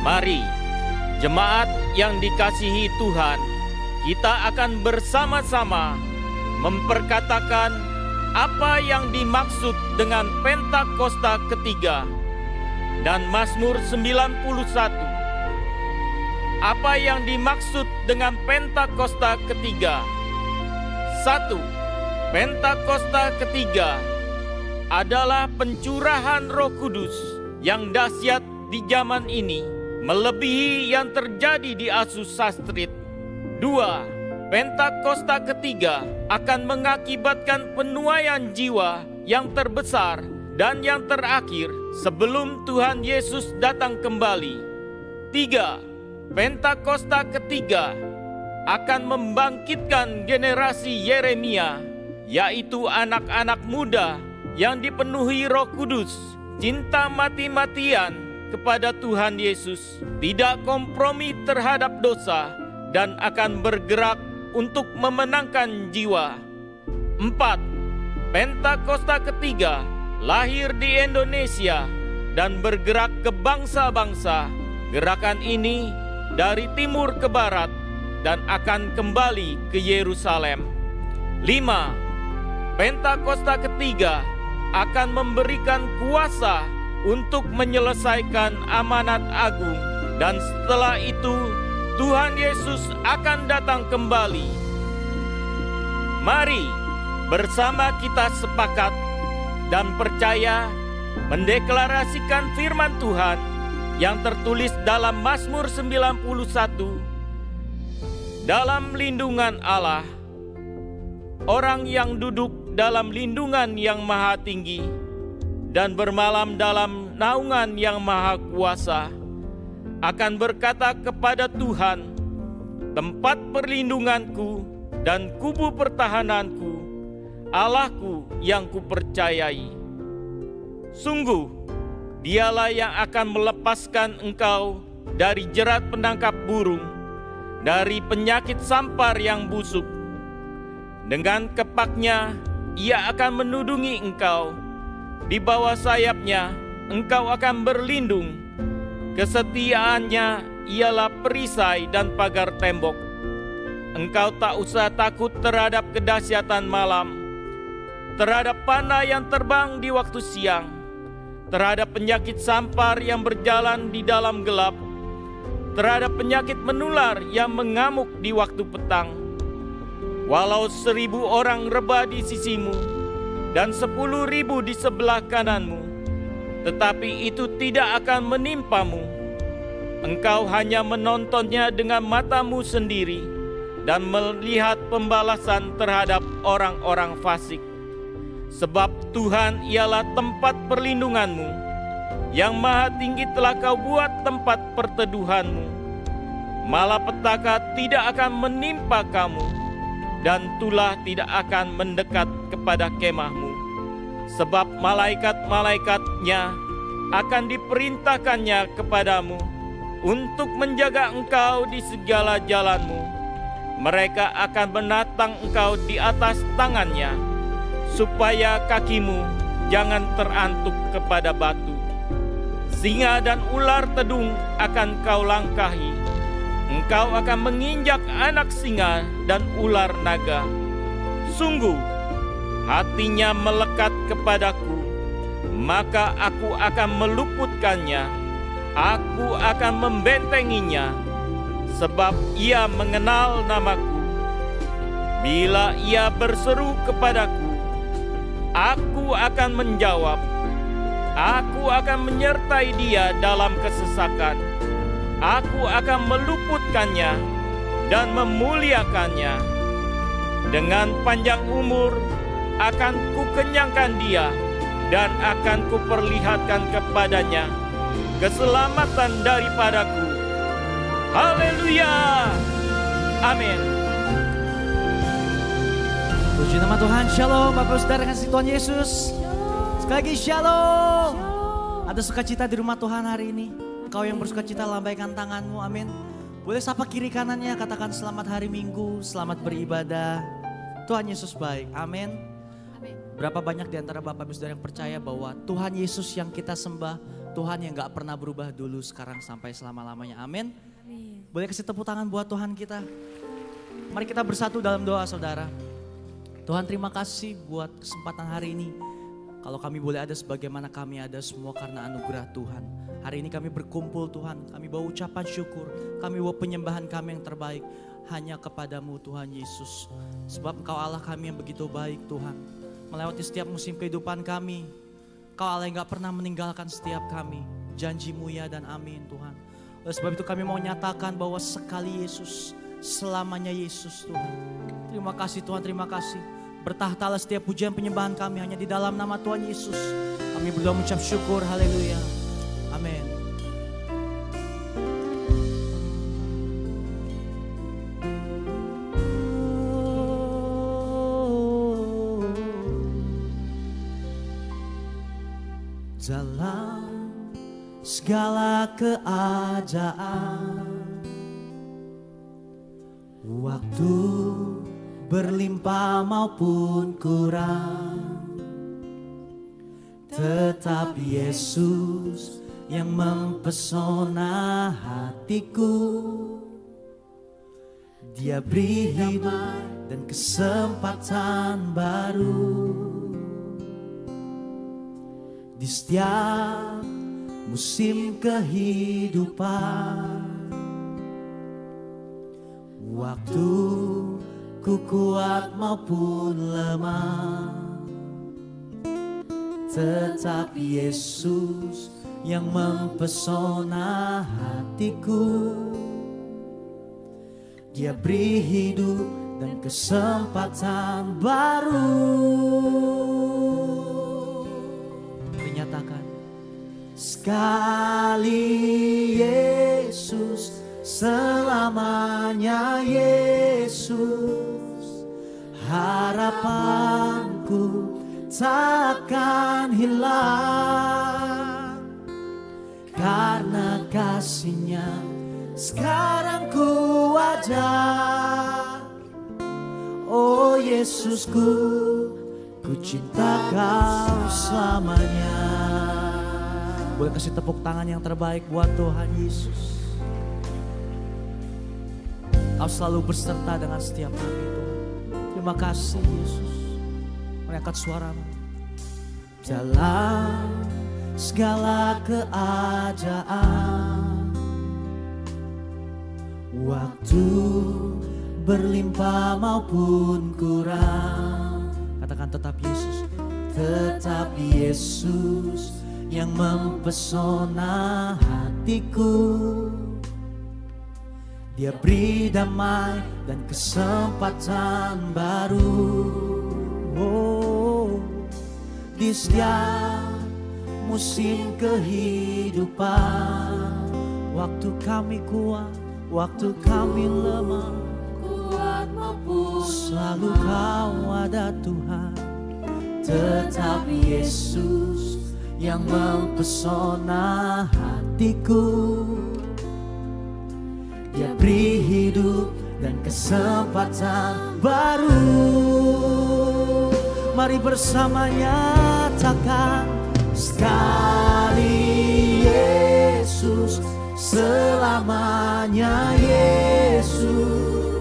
Mari, jemaat yang dikasihi Tuhan, kita akan bersama-sama memperkatakan apa yang dimaksud dengan Pentakosta ketiga dan Mazmur 91. Apa yang dimaksud dengan Pentakosta ketiga? 1. Pentakosta ketiga adalah pencurahan Roh Kudus yang dahsyat di zaman ini, melebihi yang terjadi di Asus Sastrit. 2. Pentakosta ketiga akan mengakibatkan penuaian jiwa yang terbesar dan yang terakhir sebelum Tuhan Yesus datang kembali. 3. Pentakosta ketiga akan membangkitkan generasi Yeremia, yaitu anak-anak muda yang dipenuhi Roh Kudus, cinta mati-matian kepada Tuhan Yesus, tidak kompromi terhadap dosa, dan akan bergerak untuk memenangkan jiwa. 4. Pentakosta ketiga lahir di Indonesia dan bergerak ke bangsa-bangsa. Gerakan ini dari timur ke barat dan akan kembali ke Yerusalem. 5. Pentakosta ketiga akan memberikan kuasa untuk menyelesaikan amanat agung, dan setelah itu Tuhan Yesus akan datang kembali. Mari bersama kita sepakat dan percaya mendeklarasikan firman Tuhan yang tertulis dalam Mazmur 91. Dalam lindungan Allah, orang yang duduk dalam lindungan yang maha tinggi dan bermalam dalam naungan yang maha kuasa akan berkata kepada Tuhan, tempat perlindunganku dan kubu pertahananku, Allahku yang kupercayai. Sungguh, Dialah yang akan melepaskan engkau dari jerat penangkap burung, dari penyakit sampar yang busuk. Dengan kepaknya Ia akan menudungi engkau, di bawah sayapnya engkau akan berlindung. Kesetiaannya ialah perisai dan pagar tembok. Engkau tak usah takut terhadap kedahsyatan malam, terhadap panah yang terbang di waktu siang, terhadap penyakit sampar yang berjalan di dalam gelap, terhadap penyakit menular yang mengamuk di waktu petang. Walau 1.000 orang rebah di sisimu dan 10.000 di sebelah kananmu, tetapi itu tidak akan menimpamu. Engkau hanya menontonnya dengan matamu sendiri dan melihat pembalasan terhadap orang-orang fasik. Sebab Tuhan ialah tempat perlindunganmu, yang maha tinggi telah kau buat tempat perteduhanmu. Malapetaka tidak akan menimpa kamu, dan tulah tidak akan mendekat kepada kemahmu. Sebab malaikat-malaikatnya akan diperintahkannya kepadamu untuk menjaga engkau di segala jalanmu. Mereka akan menatang engkau di atas tangannya, supaya kakimu jangan terantuk kepada batu. Singa dan ular tedung akan kau langkahi. Engkau akan menginjak anak singa dan ular naga. Sungguh, hatinya melekat kepadaku, maka aku akan meluputkannya. Aku akan membentenginya, sebab ia mengenal namaku. Bila ia berseru kepadaku, aku akan menjawab. Aku akan menyertai dia dalam kesesakan. Aku akan meluputkannya dan memuliakannya. Dengan panjang umur akan kukenyangkan dia, dan akan kuperlihatkan kepadanya keselamatan daripadaku. Haleluya! Amin. Puji nama Tuhan. Shalom Bapak Saudara kasih Tuhan Yesus. Sekali lagi shalom. Ada sukacita di rumah Tuhan hari ini. Engkau yang bersukacita lambaikan tanganmu, amin. Boleh sapa kiri kanannya, katakan selamat hari Minggu, selamat beribadah. Tuhan Yesus baik, amin. Berapa banyak di antara Bapak Ibu Saudara yang percaya bahwa Tuhan Yesus yang kita sembah Tuhan yang gak pernah berubah dulu, sekarang, sampai selama-lamanya. Amin. Boleh kasih tepuk tangan buat Tuhan kita. Mari kita bersatu dalam doa, saudara. Tuhan, terima kasih buat kesempatan hari ini. Kalau kami boleh ada sebagaimana kami ada, semua karena anugerah Tuhan. Hari ini kami berkumpul Tuhan, kami bawa ucapan syukur, kami bawa penyembahan kami yang terbaik hanya kepadamu Tuhan Yesus. Sebab Engkau Allah kami yang begitu baik Tuhan. Melewati setiap musim kehidupan kami, Engkau Allah yang gak pernah meninggalkan setiap kami. Janji-Mu ya dan amin Tuhan. Oleh sebab itu kami mau nyatakan bahwa sekali Yesus, selamanya Yesus Tuhan. Terima kasih Tuhan, terima kasih. Bertahtalah setiap pujian penyembahan kami hanya di dalam nama Tuhan Yesus. Kami berdoa mengucap syukur, haleluya. Amin. Dalam segala keadaan, waktu berlimpah maupun kurang, tetap Yesus yang mempesona hatiku. Dia beri hidup dan kesempatan baru di setiap musim kehidupan. Waktu ku kuat maupun lemah, tetap Yesus yang mempesona hatiku. Dia beri hidup dan kesempatan baru. Menyatakan sekali Yesus, selamanya Yesus. Harapanku takkan hilang, karena kasih-Nya sekarang ku ada. Oh Yesusku, ku cinta Kau selamanya. Boleh kasih tepuk tangan yang terbaik buat Tuhan Yesus. Kau selalu berserta dengan setiap kami Tuhan. Terima kasih Yesus. Mari angkat suaramu. Dalam segala keadaan, waktu berlimpah maupun kurang, katakan tetap Yesus. Tetap Yesus yang mempesona hatiku. Dia beri damai dan kesempatan baru. Oh, di setiap musim kehidupan, waktu kami kuat, waktu kami lemah, kuat maupun selalu Kau ada Tuhan. Tetap Yesus yang mempesona hatiku. Dia beri hidup dan kesempatan baru. Mari bersama nyatakan sekali Yesus, selamanya Yesus.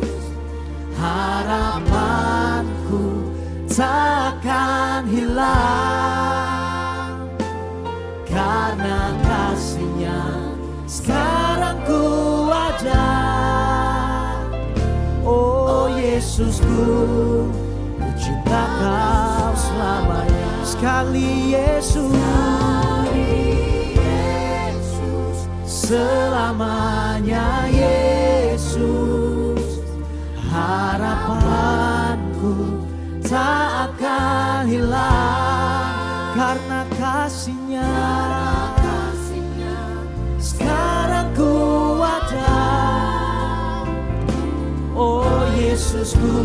Harapanku takkan hilang, karena kasih-Nya sekarang ku ada. Oh Yesusku, ku cinta Kau selamanya. Sekali Yesus, selamanya Yesus. Harapanku tak akan hilang, karena kasih-Nya sekarang ku ada. Oh Yesusku,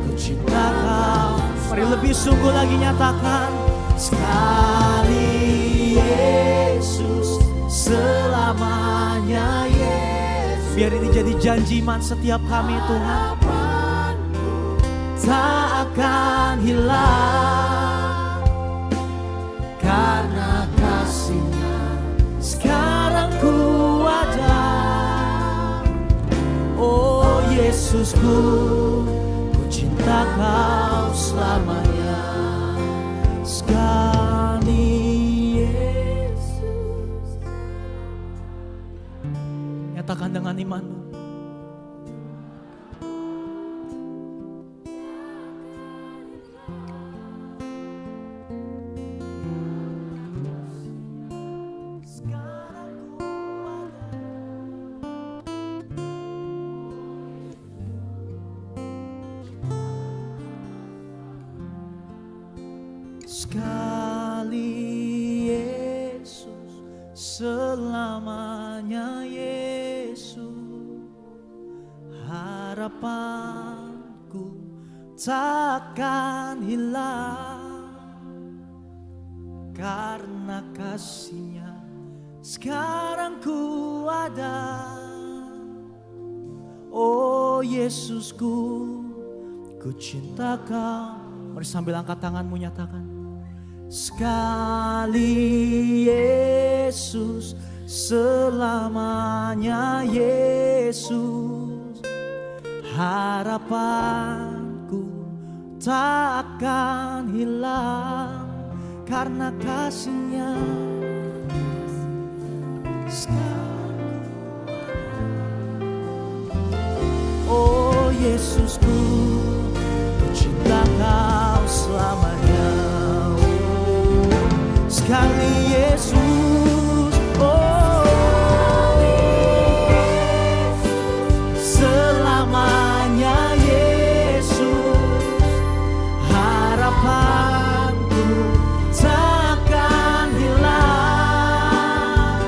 ku cinta Kau. Mari lebih sungguh lagi nyatakan sekali Yesus, selamanya Yesus. Biar ini jadi janji iman setiap kami Tuhan, tak akan hilang, karena kasih-Nya Yesusku, ku cinta Kau selamanya. Sekali Yesus, nyatakan dengan imanmu. Sekali Yesus, selamanya Yesus, harapanku takkan hilang, karena kasih-Nya sekarang ku ada. Oh Yesusku, ku cinta Kau. Mari sambil angkat tanganmu nyatakan. Sekali Yesus, selamanya Yesus, harapanku tak akan hilang, karena kasih-Nya sekarang. Oh Yesusku, ku cinta Kau selamanya. Sekali Yesus, oh selamanya Yesus, harapanku takkan hilang,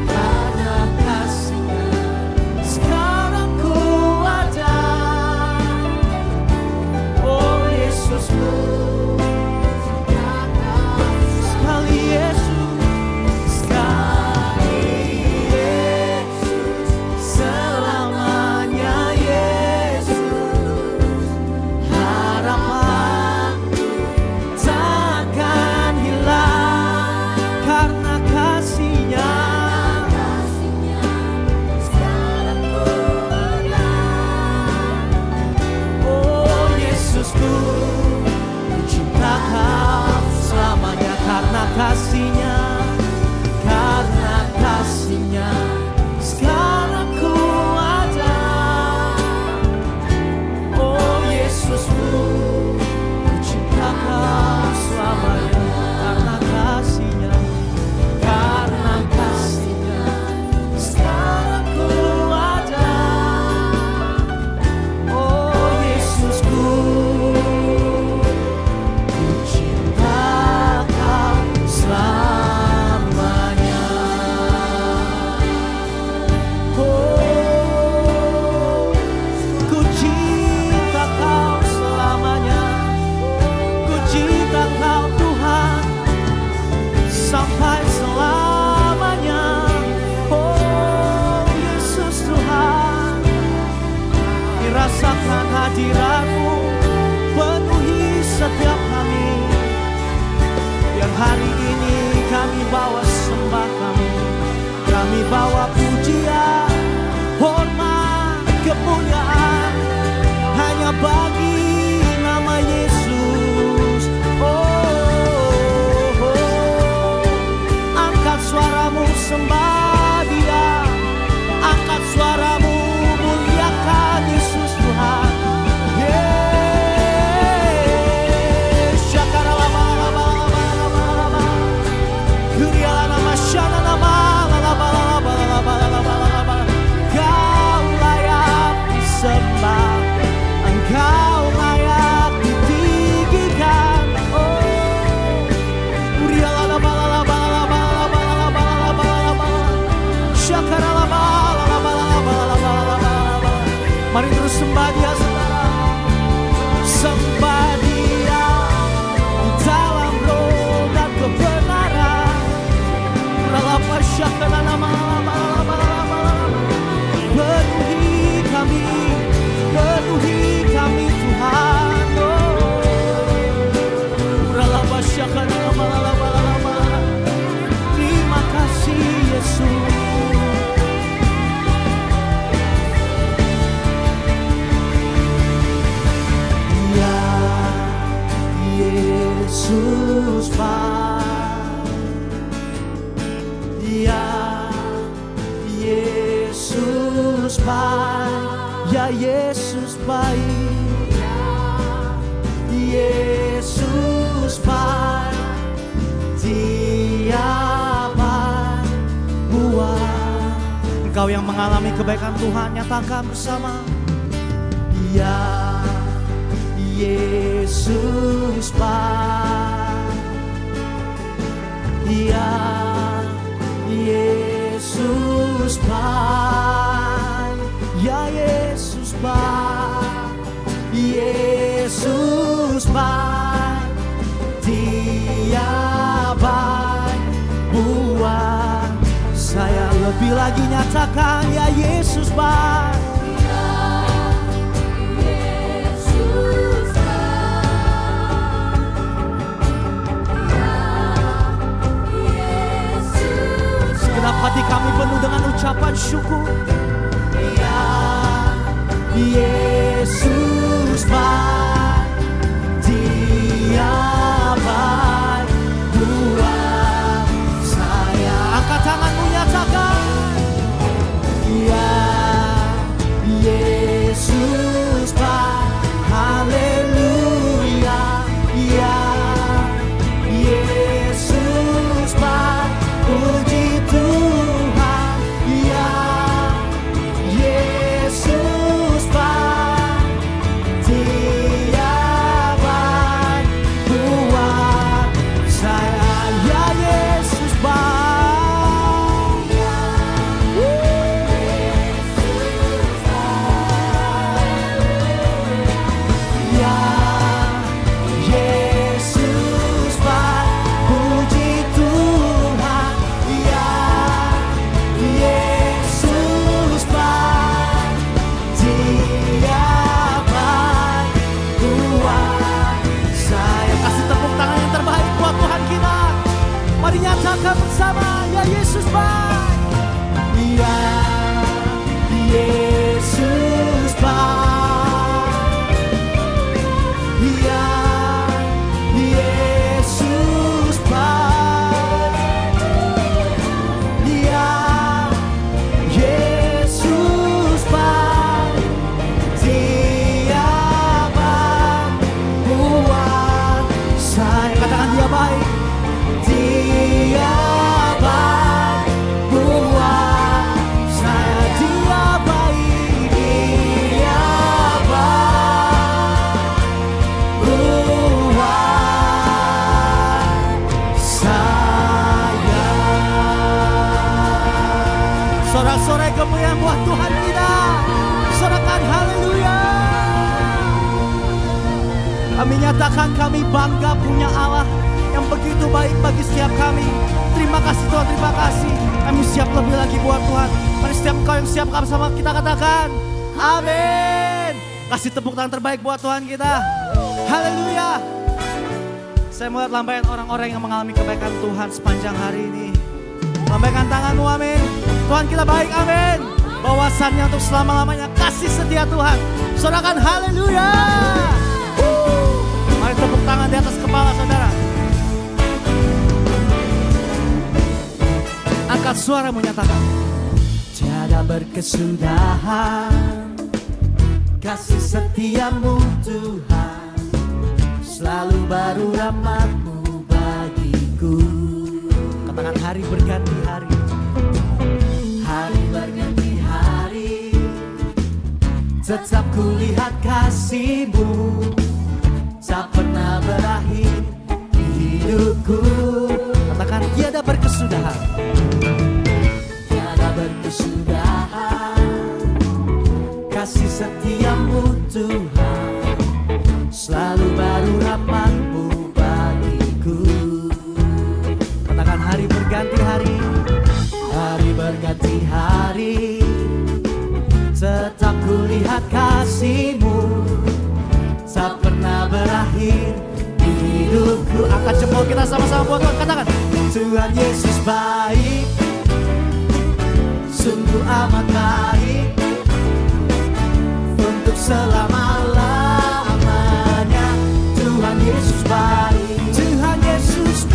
karena kasih-Nya sekarang ku ada. Oh Yesusku, kasih-Nya, karena kasih-Nya sekarang ku ada. Oh Yesusku, ku cinta Kau selamanya, karena kasih-Nya, karena kasih-Nya sekarang ku ada. Oh Yesusku, ku cinta selamanya. Oh, ku cinta Kau selamanya. Ku cinta Kau Tuhan sampai selamanya. Oh Yesus Tuhan, dirasakan hadirat-Mu penuhi setiap kami. Biar hari ini kami bawa sembah kami bawa pujian, hormat, kemuliaan hanya bagi nama Yesus. Oh, angkat suaramu sembah Dia, angkat suaramu muliakan Yesus Tuhan. Yesus baik. Ya Yesus baik. Ya Yesus baik. Yesus baik. Dia baik buat engkau yang mengalami kebaikan Tuhan, nyatakan bersama. Ya Yesus baik. Ya Yesus baik. Ya Yesus baik. Yesus baik. Dia baik buat saya. Lebih lagi nyatakan, ya Yesus baik. Segenap hati kami penuh dengan ucapan syukur. Ya Yesus baik. Dia baik buat saya. Angkat tanganmu, nyatakan. Ya Yesus baik. Haleluya. Ya Yesus baik. Puji Tuhan. Ya Yesus baik. Dia baik buat saya. Ya Yesus baik. Ya Yesus baik. Puji Tuhan. Ya Yesus baik. Dia baik buat saya. Kasih tepuk tangan yang terbaik buat Tuhan kita. Mari nyatakan bersama, ya Yesus baik. Ya Yesus baik. Ya Yesus baik. Ya Yesus baik. Dia baik buat saya. Katakan, dia baik. Dia baik buat saya. Dia baik. Dia baik buat saya. Sorak-sorai kemuliaan buat Tuhan kita. Sorakan haleluya. Kami nyatakan kami bangga punya Allah yang begitu baik bagi setiap kami. Terima kasih Tuhan, terima kasih. Kami siap lebih lagi buat Tuhan. Mari setiap engkau yang siap bersama kita katakan amin. Kasih tepuk tangan terbaik buat Tuhan kita. Haleluya. Saya melihat lambaian orang-orang yang mengalami kebaikan Tuhan sepanjang hari ini. Lambaikan tanganmu, amin. Tuhan kita baik, amin. Bahwasannya untuk selama-lamanya kasih setia Tuhan. Sorakan haleluya. Mari tepuk tangan di atas kepala saudara. Angkat suara menyatakan, tiada berkesudahan kasih setiamu Tuhan, selalu baru rahmat-Mu bagiku. Katakan, hari berganti hari. Hari berganti hari, tetap kulihat kasih-Mu, tak pernah berakhir di hidupku. Katakan, tiada berkesudahan. Tiada berkesudahan kasih setiamu Tuhan, selalu baru rahmat-Mu bagiku. Katakan, hari berganti hari. Hari berganti hari, tetap kulihat kasih-Mu, tak pernah berakhir di hidupku. Angkat jempol kita sama-sama buat Tuhan. Katakan, Tuhan Yesus baik, sungguh amat baik, untuk selama-lamanya. Tuhan Yesus baik. Tuhan Yesus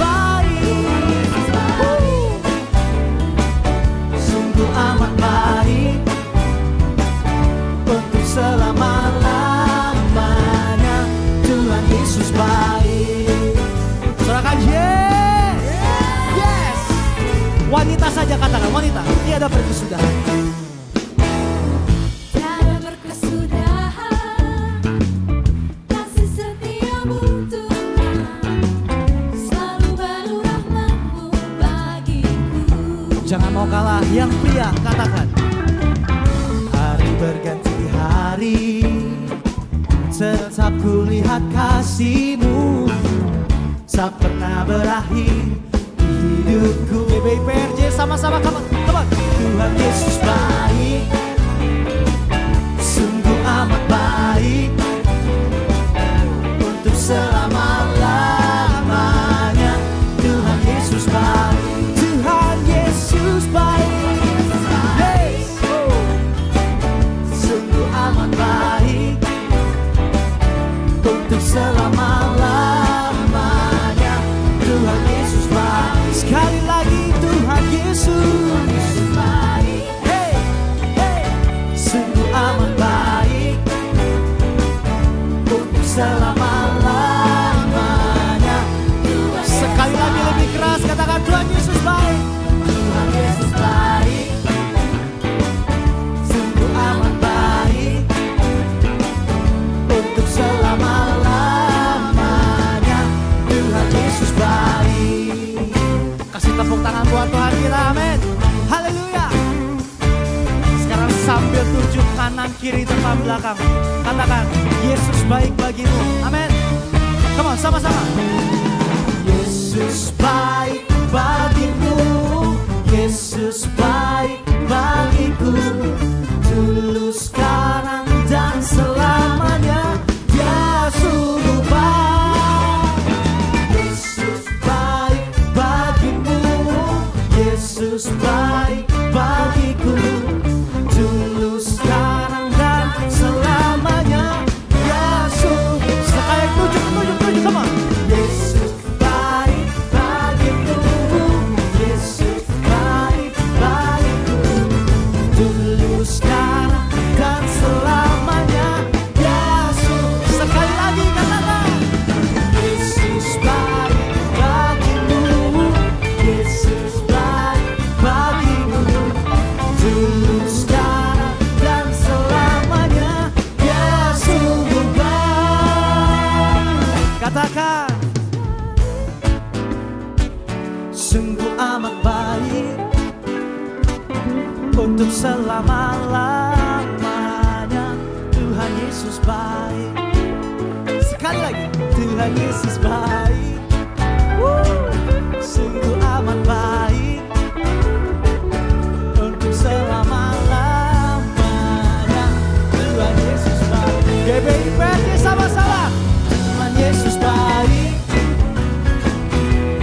tiada berkesudahan. Tiada berkesudahan, kasih setiamu Tuhan, selalu baru rahmat-Mu bagiku. Jangan mau kalah, yang pria katakan. Hari berganti hari, tetap kulihat kasih-Mu, tak pernah berakhir di hidupku. GBIPRJ sama-sama, come on. Tuhan Yesus baik, sungguh amat baik, untuk selama-lamanya. Tuhan Yesus baik, Tuhan Yesus baik, hey. Sungguh amat baik, untuk selama-lamanya. Tuhan Yesus baik. Sekali lagi Tuhan Yesus baik, hey, hey. Sungguh amat baik, untuk selama-lamanya. Sekali lagi lebih keras katakan Tuhan Yesus baik. Tuhan Yesus baik, sungguh amat baik, untuk selama-lamanya. Tuhan Yesus baik. Kasih tepuk tangan buat Tuhan kita, amin. Haleluya. Sekarang sambil tunjuk kanan kiri depan belakang, katakan Yesus baik bagimu, amin. Come on, sama-sama. Yesus baik bagimu, Yesus baik bagiku, dulu sekarang dan selamanya. Dia sungguh baik. Yesus baik bagimu, Yesus baik bagiku, dulu sekarang dan selamanya. Dia sungguh. Sekali tunjuk, come on. Yesus baik bagiku, Yesus baik bagiku, dulu sekarang dan selamanya. Yesus. Sekali lagi katakan. Yesus baik bagimu, Yesus baik bagimu, dulu sekarang dan selamanya. Yesus baik. Katakan. Sungguh amat baik, untuk selama-lamanya. Tuhan Yesus baik. Sekali lagi, Tuhan Yesus baik. Sungguh amat baik, untuk selama-lamanya. Tuhan Yesus baik. GBIPRJ sama-sama. Tuhan Yesus baik,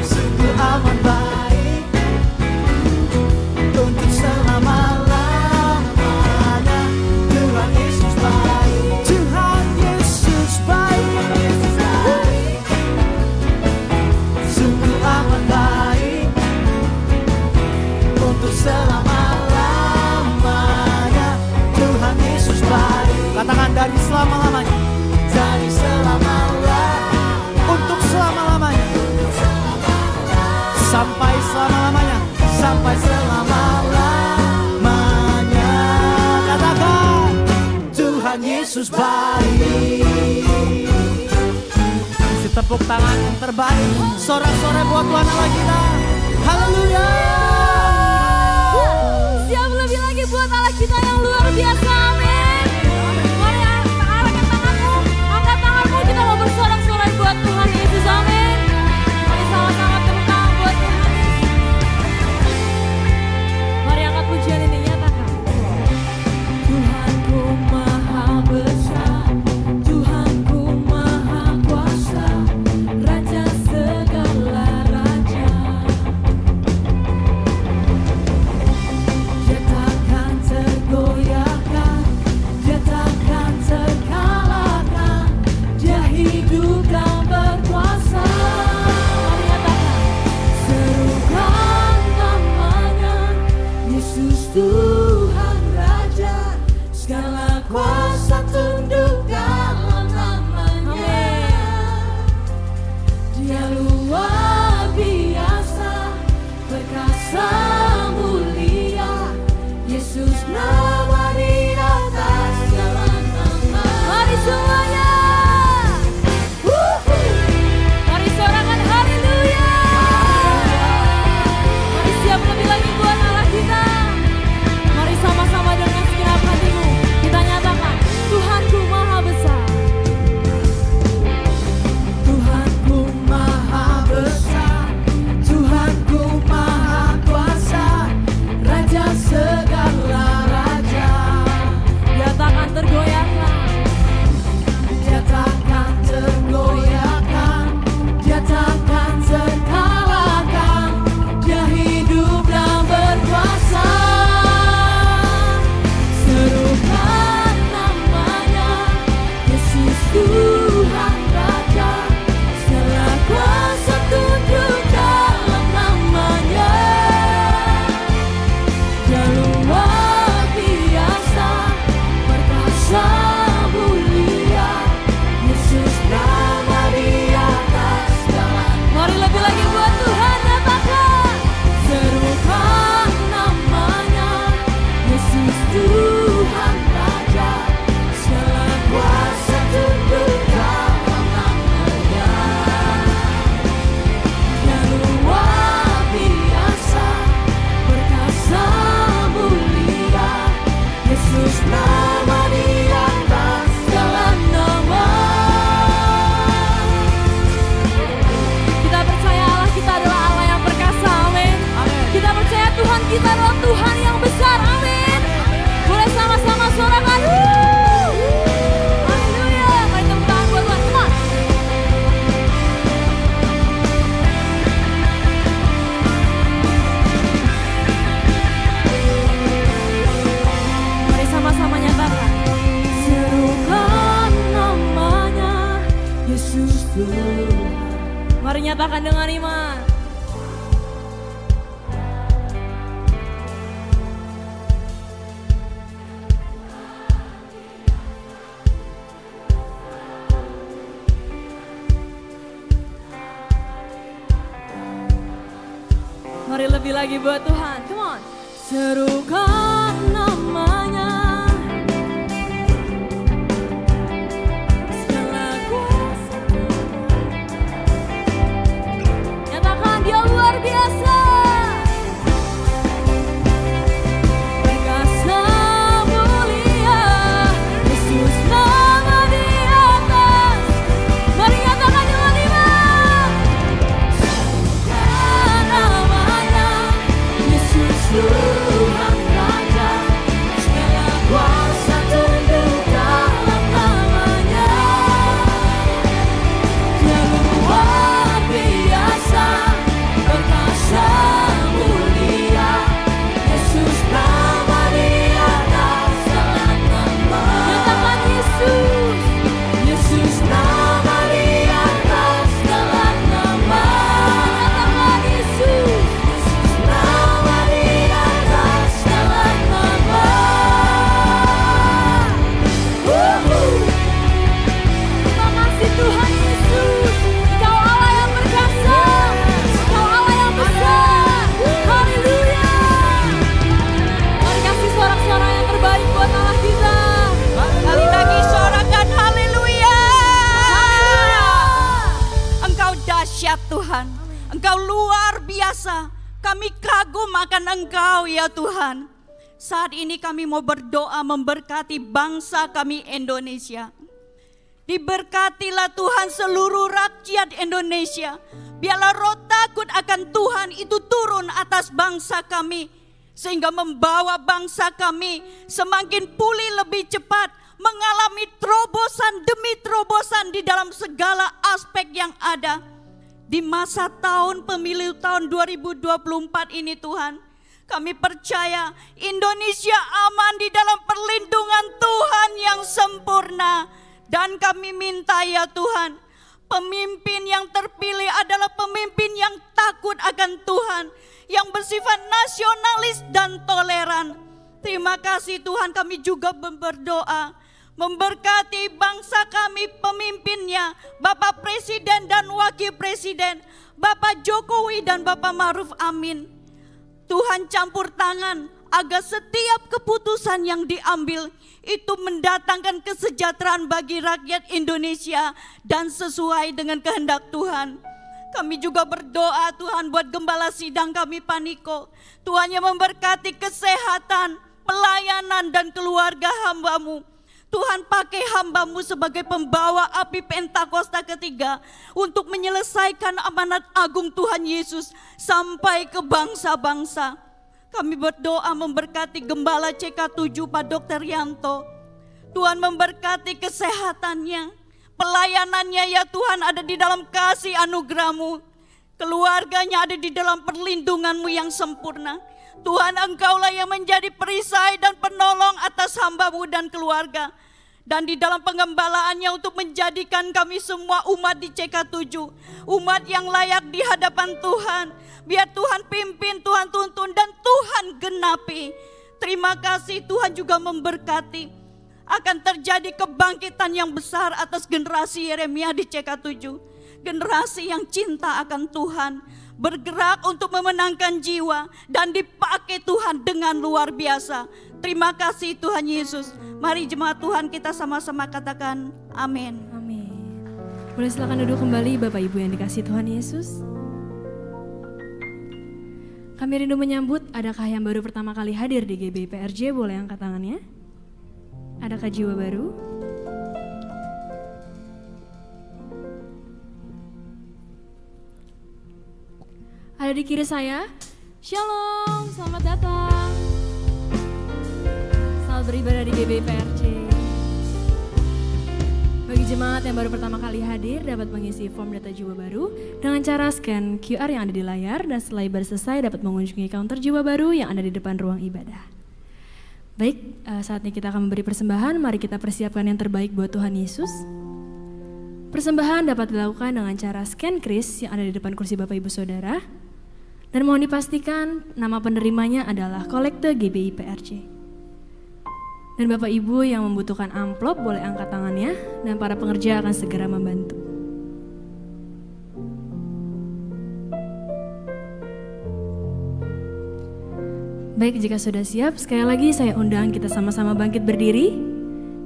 sungguh amat baik, untuk selama-lamanya. Tuhan Yesus baik, Tuhan Yesus baik, sungguh amat baik, untuk selama-lamanya. Tuhan Yesus baik. Katakan dari selama-lamanya, dari selama-lamanya, untuk selama-lamanya, sampai selama-lamanya, sampai selama-lamanya. Katakan Tuhan Yesus baik. Kasih tepuk tangan yang terbaik, sorak-sorai buat Tuhan Allah kita. Haleluya. Siap lebih lagi buat Allah kita yang luar biasa, amin. Mari arahkan tanganmu, angkat tanganmu, kita mau bersorak-sorai buat Tuhan Yesus, amin. Mari sama-sama tepuk tangan buat Tuhan Yesus. Mari angkat pujian ini, nyatakan. Tuhanku maha besar, Tuhanku maha kuasa, Raja segala raja. Dia takkan tergoyahkan kita adalah Tuhan yang besar, amin. Boleh sama-sama suarakan. Haleluya, mari tepuk tangan buat Tuhan, come on. Mari sama-sama nyatakan. Serukan namanya Yesus Tuhan. Mari nyatakan dengan iman. Mari lebih lagi buat Tuhan, come on. Serukan namanya. Segala kuasa. Nyatakan dia luar biasa. Perkasa mulia, Yesus nama di atas. Mari nyatakan dengan iman. Tuhan Raja, segala kuasa tunduk dalam namanya. Dia luar biasa, perkasa mulia, Yesus nama di atas segala nama. Nyatakan Yesus, Yesus nama di atas segala nama. Nyatakan Yesus. Tuhan Yesus, Kau Allah yang perkasa, Kau Allah yang besar. Haleluya. Mari kasih sorak-sorak yang terbaik buat Allah kita. Kali lagi sorakan haleluya. Engkau dahsyat Tuhan, Engkau luar biasa. Kami kagum akan Engkau ya Tuhan. Saat ini kami mau berdoa memberkati bangsa kami Indonesia. Diberkatilah Tuhan seluruh rakyat Indonesia. Biarlah roh takut akan Tuhan itu turun atas bangsa kami. Sehingga membawa bangsa kami semakin pulih lebih cepat. Mengalami terobosan demi terobosan di dalam segala aspek yang ada. Di masa tahun pemilu tahun 2024 ini Tuhan. Kami percaya Indonesia aman di dalam perlindungan Tuhan yang sempurna. Dan kami minta ya Tuhan, pemimpin yang terpilih adalah pemimpin yang takut akan Tuhan, yang bersifat nasionalis dan toleran. Terima kasih Tuhan, kami juga berdoa, memberkati bangsa kami pemimpinnya, Bapak Presiden dan Wakil Presiden, Bapak Jokowi dan Bapak Ma'ruf Amin. Tuhan campur tangan agar setiap keputusan yang diambil itu mendatangkan kesejahteraan bagi rakyat Indonesia dan sesuai dengan kehendak Tuhan. Kami juga berdoa Tuhan buat gembala sidang kami Paniko. Tuhan yang memberkati kesehatan, pelayanan dan keluarga hamba-Mu. Tuhan pakai hamba-Mu sebagai pembawa api Pentakosta ketiga untuk menyelesaikan amanat agung Tuhan Yesus sampai ke bangsa-bangsa. Kami berdoa memberkati Gembala CK7 Pak Dr. Yanto. Tuhan memberkati kesehatannya, pelayanannya ya Tuhan ada di dalam kasih anugerah-Mu. Keluarganya ada di dalam perlindungan-Mu yang sempurna. Tuhan Engkaulah yang menjadi perisai dan penolong atas hamba-Mu dan keluarga. Dan di dalam pengembalaannya untuk menjadikan kami semua umat di CK7. Umat yang layak di hadapan Tuhan. Biar Tuhan pimpin, Tuhan tuntun dan Tuhan genapi. Terima kasih Tuhan juga memberkati. Akan terjadi kebangkitan yang besar atas generasi Yeremia di CK7. Generasi yang cinta akan Tuhan. Bergerak untuk memenangkan jiwa. Dan dipakai Tuhan dengan luar biasa. Terima kasih Tuhan Yesus. Mari jemaat Tuhan kita sama-sama katakan amin. Amin. Boleh silakan duduk kembali Bapak Ibu yang dikasihi Tuhan Yesus. Kami rindu menyambut, adakah yang baru pertama kali hadir di GBI-PRJ? Boleh angkat tangannya. Adakah jiwa baru? Ada di kiri saya, Shalom, selamat datang. Selamat beribadah di GBI PRC. Bagi jemaat yang baru pertama kali hadir dapat mengisi form data jiwa baru dengan cara scan QR yang ada di layar dan setelah ibadah selesai dapat mengunjungi counter jiwa baru yang ada di depan ruang ibadah. Baik, saatnya kita akan memberi persembahan. Mari kita persiapkan yang terbaik buat Tuhan Yesus. Persembahan dapat dilakukan dengan cara scan kris yang ada di depan kursi Bapak Ibu Saudara. Dan mohon dipastikan nama penerimanya adalah Kolekte GBI PRC. Dan Bapak Ibu yang membutuhkan amplop boleh angkat tangannya dan para pengerja akan segera membantu. Baik, jika sudah siap, sekali lagi saya undang kita sama-sama bangkit berdiri.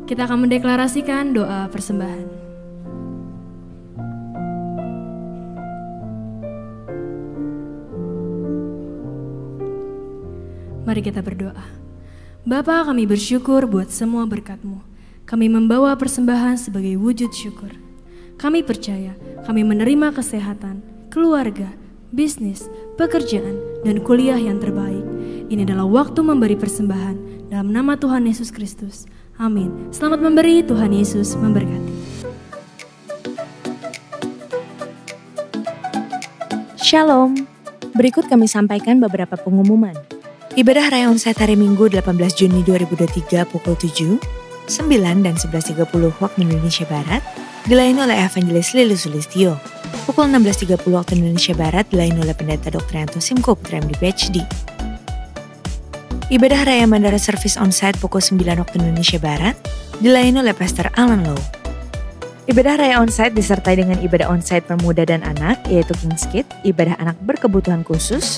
Kita akan mendeklarasikan doa persembahan. Mari kita berdoa. Bapa, kami bersyukur buat semua berkat-Mu. Kami membawa persembahan sebagai wujud syukur. Kami percaya kami menerima kesehatan, keluarga, bisnis, pekerjaan, dan kuliah yang terbaik. Ini adalah waktu memberi persembahan dalam nama Tuhan Yesus Kristus. Amin. Selamat memberi, Tuhan Yesus memberkati. Shalom. Berikut kami sampaikan beberapa pengumuman. Ibadah Raya Onsite hari Minggu 18 Juni 2023 pukul 7, 9 dan 11.30 waktu Indonesia Barat dilayani oleh Evangelis Lili Sulistyo. Pukul 16.30 waktu Indonesia Barat dilayani oleh Pendeta Dr. Yanto Simko Putra MD PhD. Ibadah Raya Mandara Service Onsite pukul 9 waktu Indonesia Barat dilayani oleh Pastor Alan Low. Ibadah Raya Onsite disertai dengan ibadah onsite pemuda dan anak yaitu King's Kids, ibadah anak berkebutuhan khusus,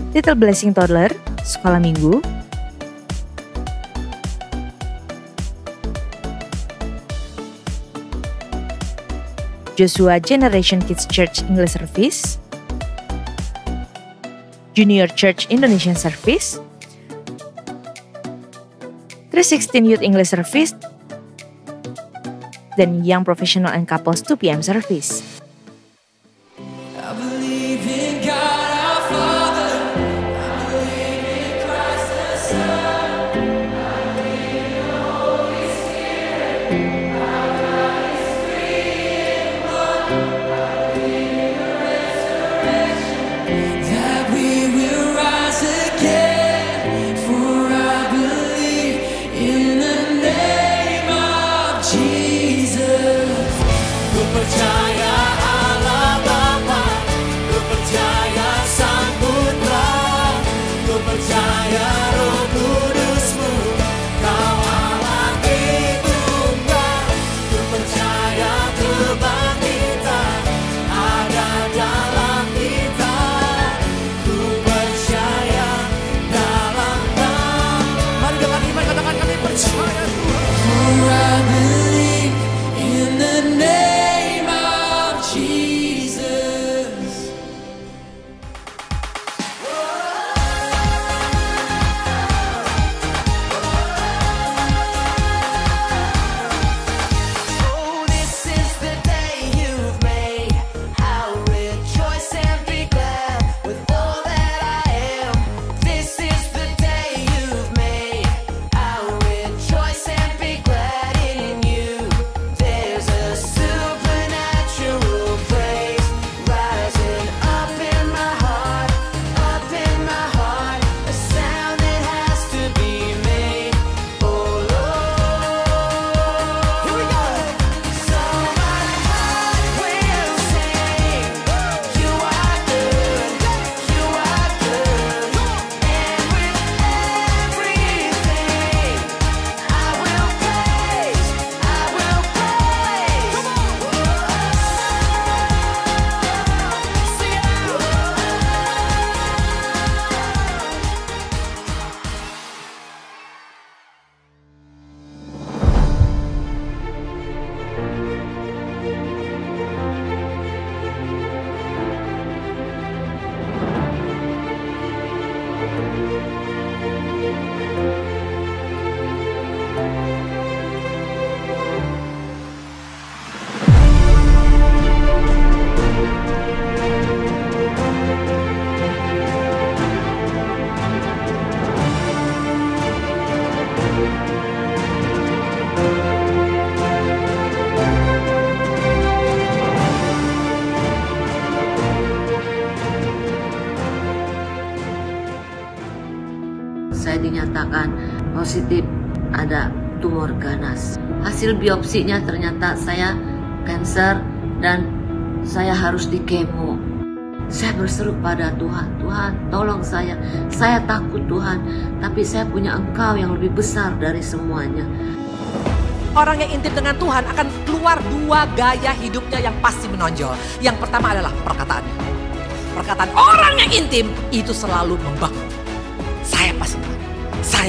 Little Blessing Toddler, Sekolah Minggu, Joshua Generation Kids Church English Service, Junior Church Indonesian Service, 316 Youth English Service, dan Young Professional and Couples 2 PM Service. Percaya Allah Bapa, ku percaya dinyatakan positif ada tumor ganas. Hasil biopsinya ternyata saya kanker dan saya harus dikemo. Saya berseru pada Tuhan, Tuhan tolong saya takut Tuhan, tapi saya punya Engkau yang lebih besar dari semuanya. Orang yang intim dengan Tuhan akan keluar dua gaya hidupnya yang pasti menonjol. Yang pertama adalah perkataannya. Perkataan orang yang intim itu selalu membangun. Saya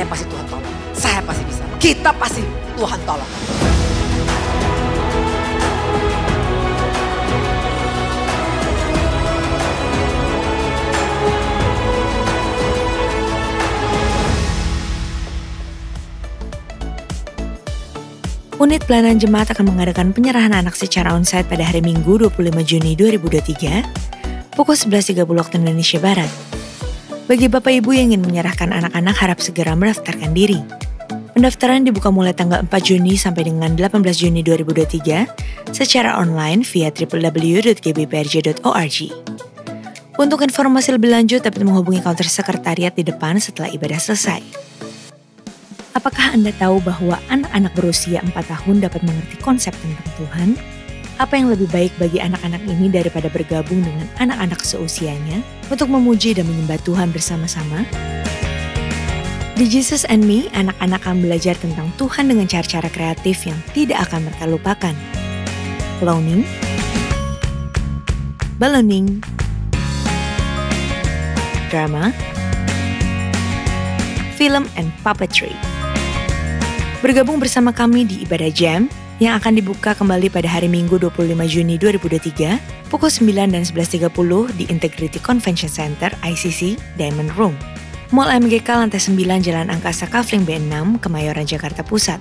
pasti Tuhan tolong. Saya pasti bisa. Kita pasti Tuhan tolong. Unit Pelayanan Jemaat akan mengadakan penyerahan anak secara onsite pada hari Minggu 25 Juni 2023 pukul 11.30 waktu Indonesia Barat. Bagi Bapak Ibu yang ingin menyerahkan anak-anak harap segera mendaftarkan diri. Pendaftaran dibuka mulai tanggal 4 Juni sampai dengan 18 Juni 2023 secara online via www.gbprj.org. Untuk informasi lebih lanjut dapat menghubungi counter sekretariat di depan setelah ibadah selesai. Apakah Anda tahu bahwa anak-anak berusia 4 tahun dapat mengerti konsep tentang Tuhan? Apa yang lebih baik bagi anak-anak ini daripada bergabung dengan anak-anak seusianya untuk memuji dan menyembah Tuhan bersama-sama? Di Jesus and Me, anak-anak akan belajar tentang Tuhan dengan cara-cara kreatif yang tidak akan mereka lupakan. Clowning, ballooning, drama, film and puppetry. Bergabung bersama kami di Ibadah Jam yang akan dibuka kembali pada hari Minggu 25 Juni 2023 pukul 9 dan 11.30 di Integrity Convention Center ICC Diamond Room, Mall MGK lantai 9 Jalan Angkasa Kavling B6, Kemayoran, Jakarta Pusat.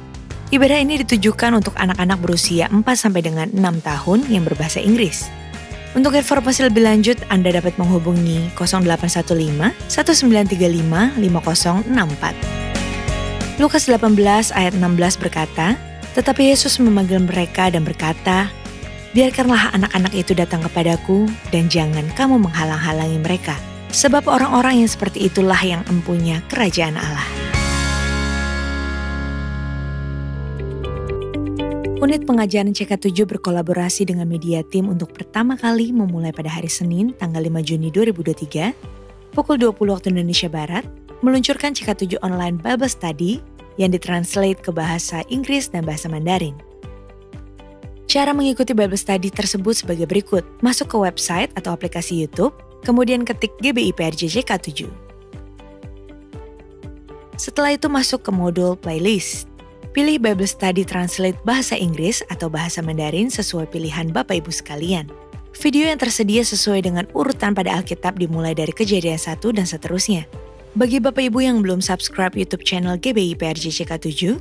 Ibadah ini ditujukan untuk anak-anak berusia 4 sampai dengan 6 tahun yang berbahasa Inggris. Untuk informasi lebih lanjut, Anda dapat menghubungi 0815 1935 5064. Lukas 18 ayat 16 berkata, "Tetapi Yesus memanggil mereka dan berkata, biarkanlah anak-anak itu datang kepadaku dan jangan kamu menghalang-halangi mereka. Sebab orang-orang yang seperti itulah yang empunya kerajaan Allah." Unit pengajaran CK7 berkolaborasi dengan Media Team untuk pertama kali memulai pada hari Senin tanggal 5 Juni 2023 pukul 20 waktu Indonesia Barat meluncurkan CK7 Online Bible Study yang ditranslate ke bahasa Inggris dan bahasa Mandarin. Cara mengikuti Bible Study tersebut sebagai berikut. Masuk ke website atau aplikasi YouTube, kemudian ketik GBIPRJ CK7. Setelah itu masuk ke modul playlist. Pilih Bible Study Translate bahasa Inggris atau bahasa Mandarin sesuai pilihan Bapak Ibu sekalian. Video yang tersedia sesuai dengan urutan pada Alkitab dimulai dari Kejadian 1 dan seterusnya. Bagi Bapak Ibu yang belum subscribe YouTube channel GBI PRJ CK7,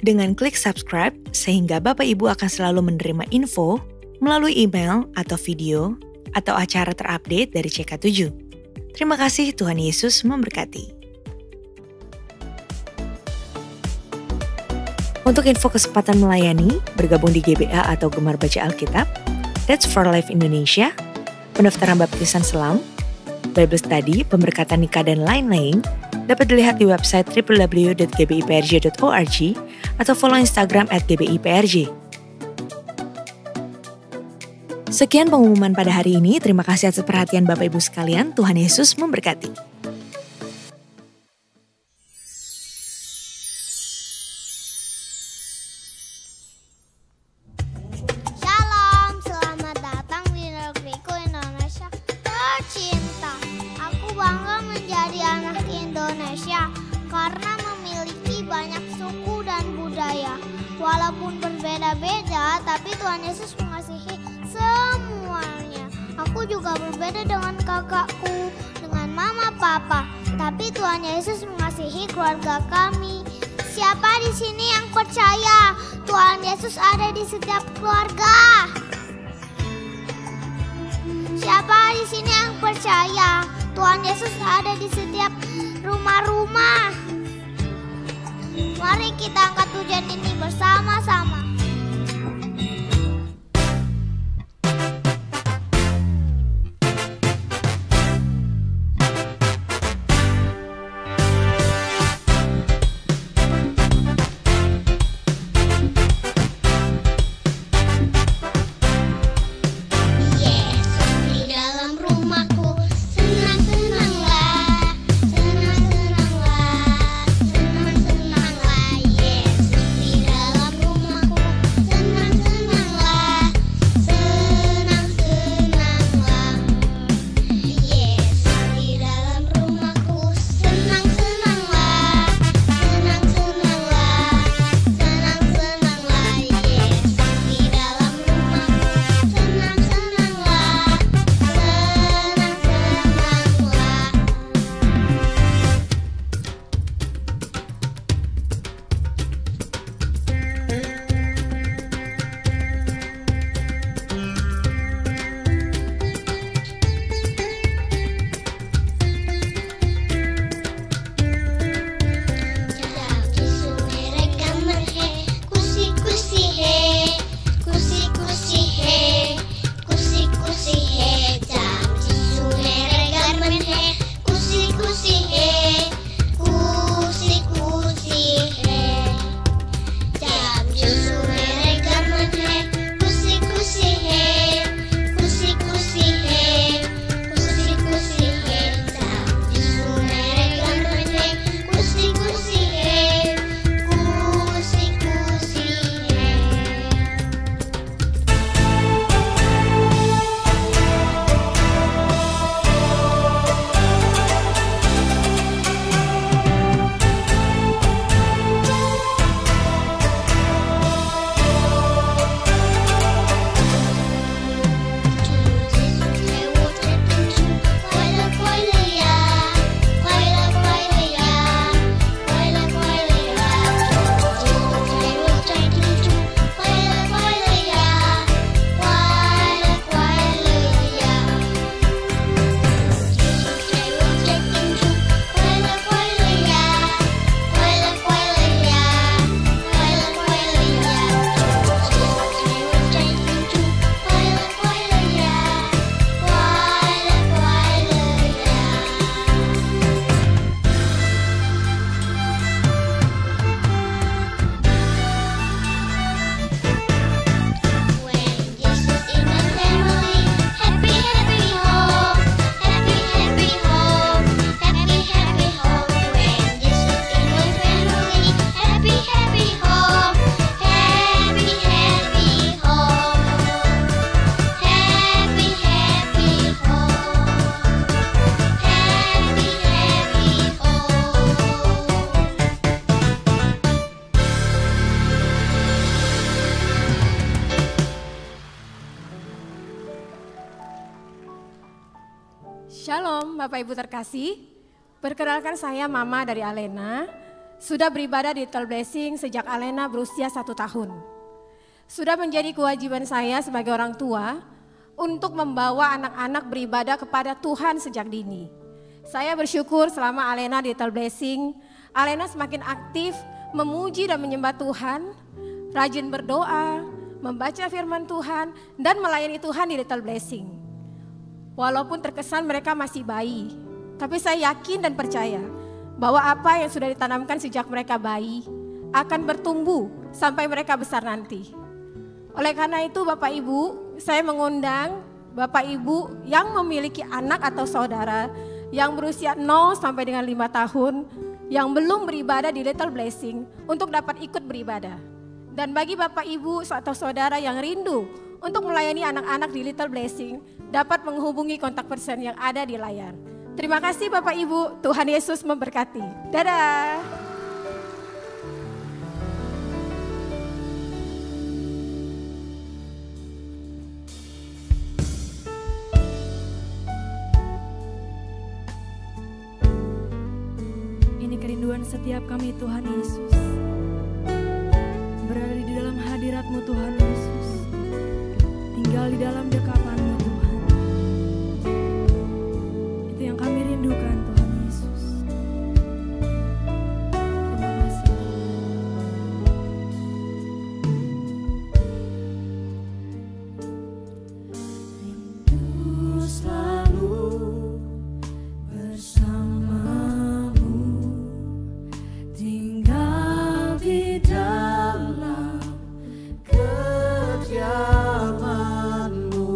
dengan klik subscribe sehingga Bapak Ibu akan selalu menerima info melalui email atau video atau acara terupdate dari CK7. Terima kasih, Tuhan Yesus memberkati. Untuk info kesempatan melayani, bergabung di GBA atau Gemar Baca Alkitab, That's for Life Indonesia, pendaftaran baptisan selam, Bible Study, pemberkatan nikah dan lain-lain dapat dilihat di website www.gbiprj.org atau follow Instagram @gbiprj. Sekian pengumuman pada hari ini. Terima kasih atas perhatian Bapak Ibu sekalian. Tuhan Yesus memberkati. Shalom, selamat datang di negeriku Indonesia tercinta. Aku bangga menjadi anak Indonesia karena memiliki banyak suku dan budaya. Walaupun berbeda-beda, tapi Tuhan Yesus mengasihi semuanya. Aku juga berbeda dengan kakakku, dengan mama papa, tapi Tuhan Yesus mengasihi keluarga kami. Siapa di sini yang percaya Tuhan Yesus ada di setiap keluarga? Siapa di sini yang percaya Tuhan Yesus ada di setiap rumah-rumah? Mari kita angkat pujian ini bersama-sama. Shalom Bapak Ibu terkasih, perkenalkan saya Mama dari Alena, sudah beribadah di Little Blessing sejak Alena berusia 1 tahun. Sudah menjadi kewajiban saya sebagai orang tua untuk membawa anak-anak beribadah kepada Tuhan sejak dini. Saya bersyukur selama Alena di Little Blessing, Alena semakin aktif memuji dan menyembah Tuhan, rajin berdoa, membaca firman Tuhan, dan melayani Tuhan di Little Blessing. Walaupun terkesan mereka masih bayi, tapi saya yakin dan percaya bahwa apa yang sudah ditanamkan sejak mereka bayi akan bertumbuh sampai mereka besar nanti. Oleh karena itu Bapak Ibu, saya mengundang Bapak Ibu yang memiliki anak atau saudara yang berusia 0 sampai dengan 5 tahun yang belum beribadah di Little Blessing untuk dapat ikut beribadah. Dan bagi Bapak Ibu atau saudara yang rindu untuk melayani anak-anak di Little Blessing, dapat menghubungi kontak person yang ada di layar. Terima kasih Bapak Ibu, Tuhan Yesus memberkati. Dadah. Ini kerinduan setiap kami Tuhan Yesus. Berada di dalam hadirat-Mu Tuhan Yesus. Tinggal di dalam dekapan-Mu Tuhan. Itu yang kami rindukan Tuhan Yesus. Terima kasih Rindu selalu bersamamu, tinggal di dalam kediaman-Mu.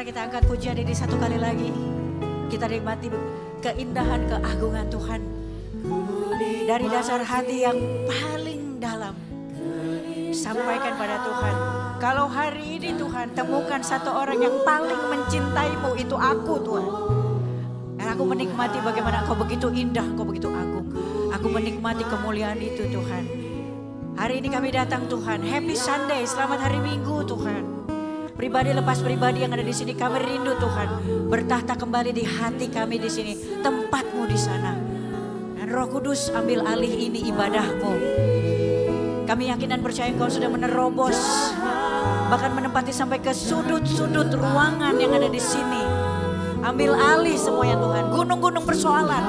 Mari kita angkat pujian ini satu kali lagi. Kita nikmati keindahan keagungan Tuhan. Dari dasar hati yang paling dalam. Sampaikan pada Tuhan. Kalau hari ini Tuhan temukan satu orang yang paling mencintaimu, itu aku Tuhan. Dan aku menikmati bagaimana Engkau begitu indah, Engkau begitu agung. Aku menikmati kemuliaan itu Tuhan. Hari ini kami datang Tuhan. Happy Sunday, selamat hari Minggu Tuhan. Pribadi lepas pribadi yang ada di sini, kami rindu Tuhan. Bertahta kembali di hati kami di sini. Tempatmu di sana. Dan Roh Kudus ambil alih ini ibadahmu. Kami yakin dan percaya Engkau sudah menerobos. Bahkan menempati sampai ke sudut-sudut ruangan yang ada di sini. Ambil alih semuanya Tuhan. Gunung-gunung persoalan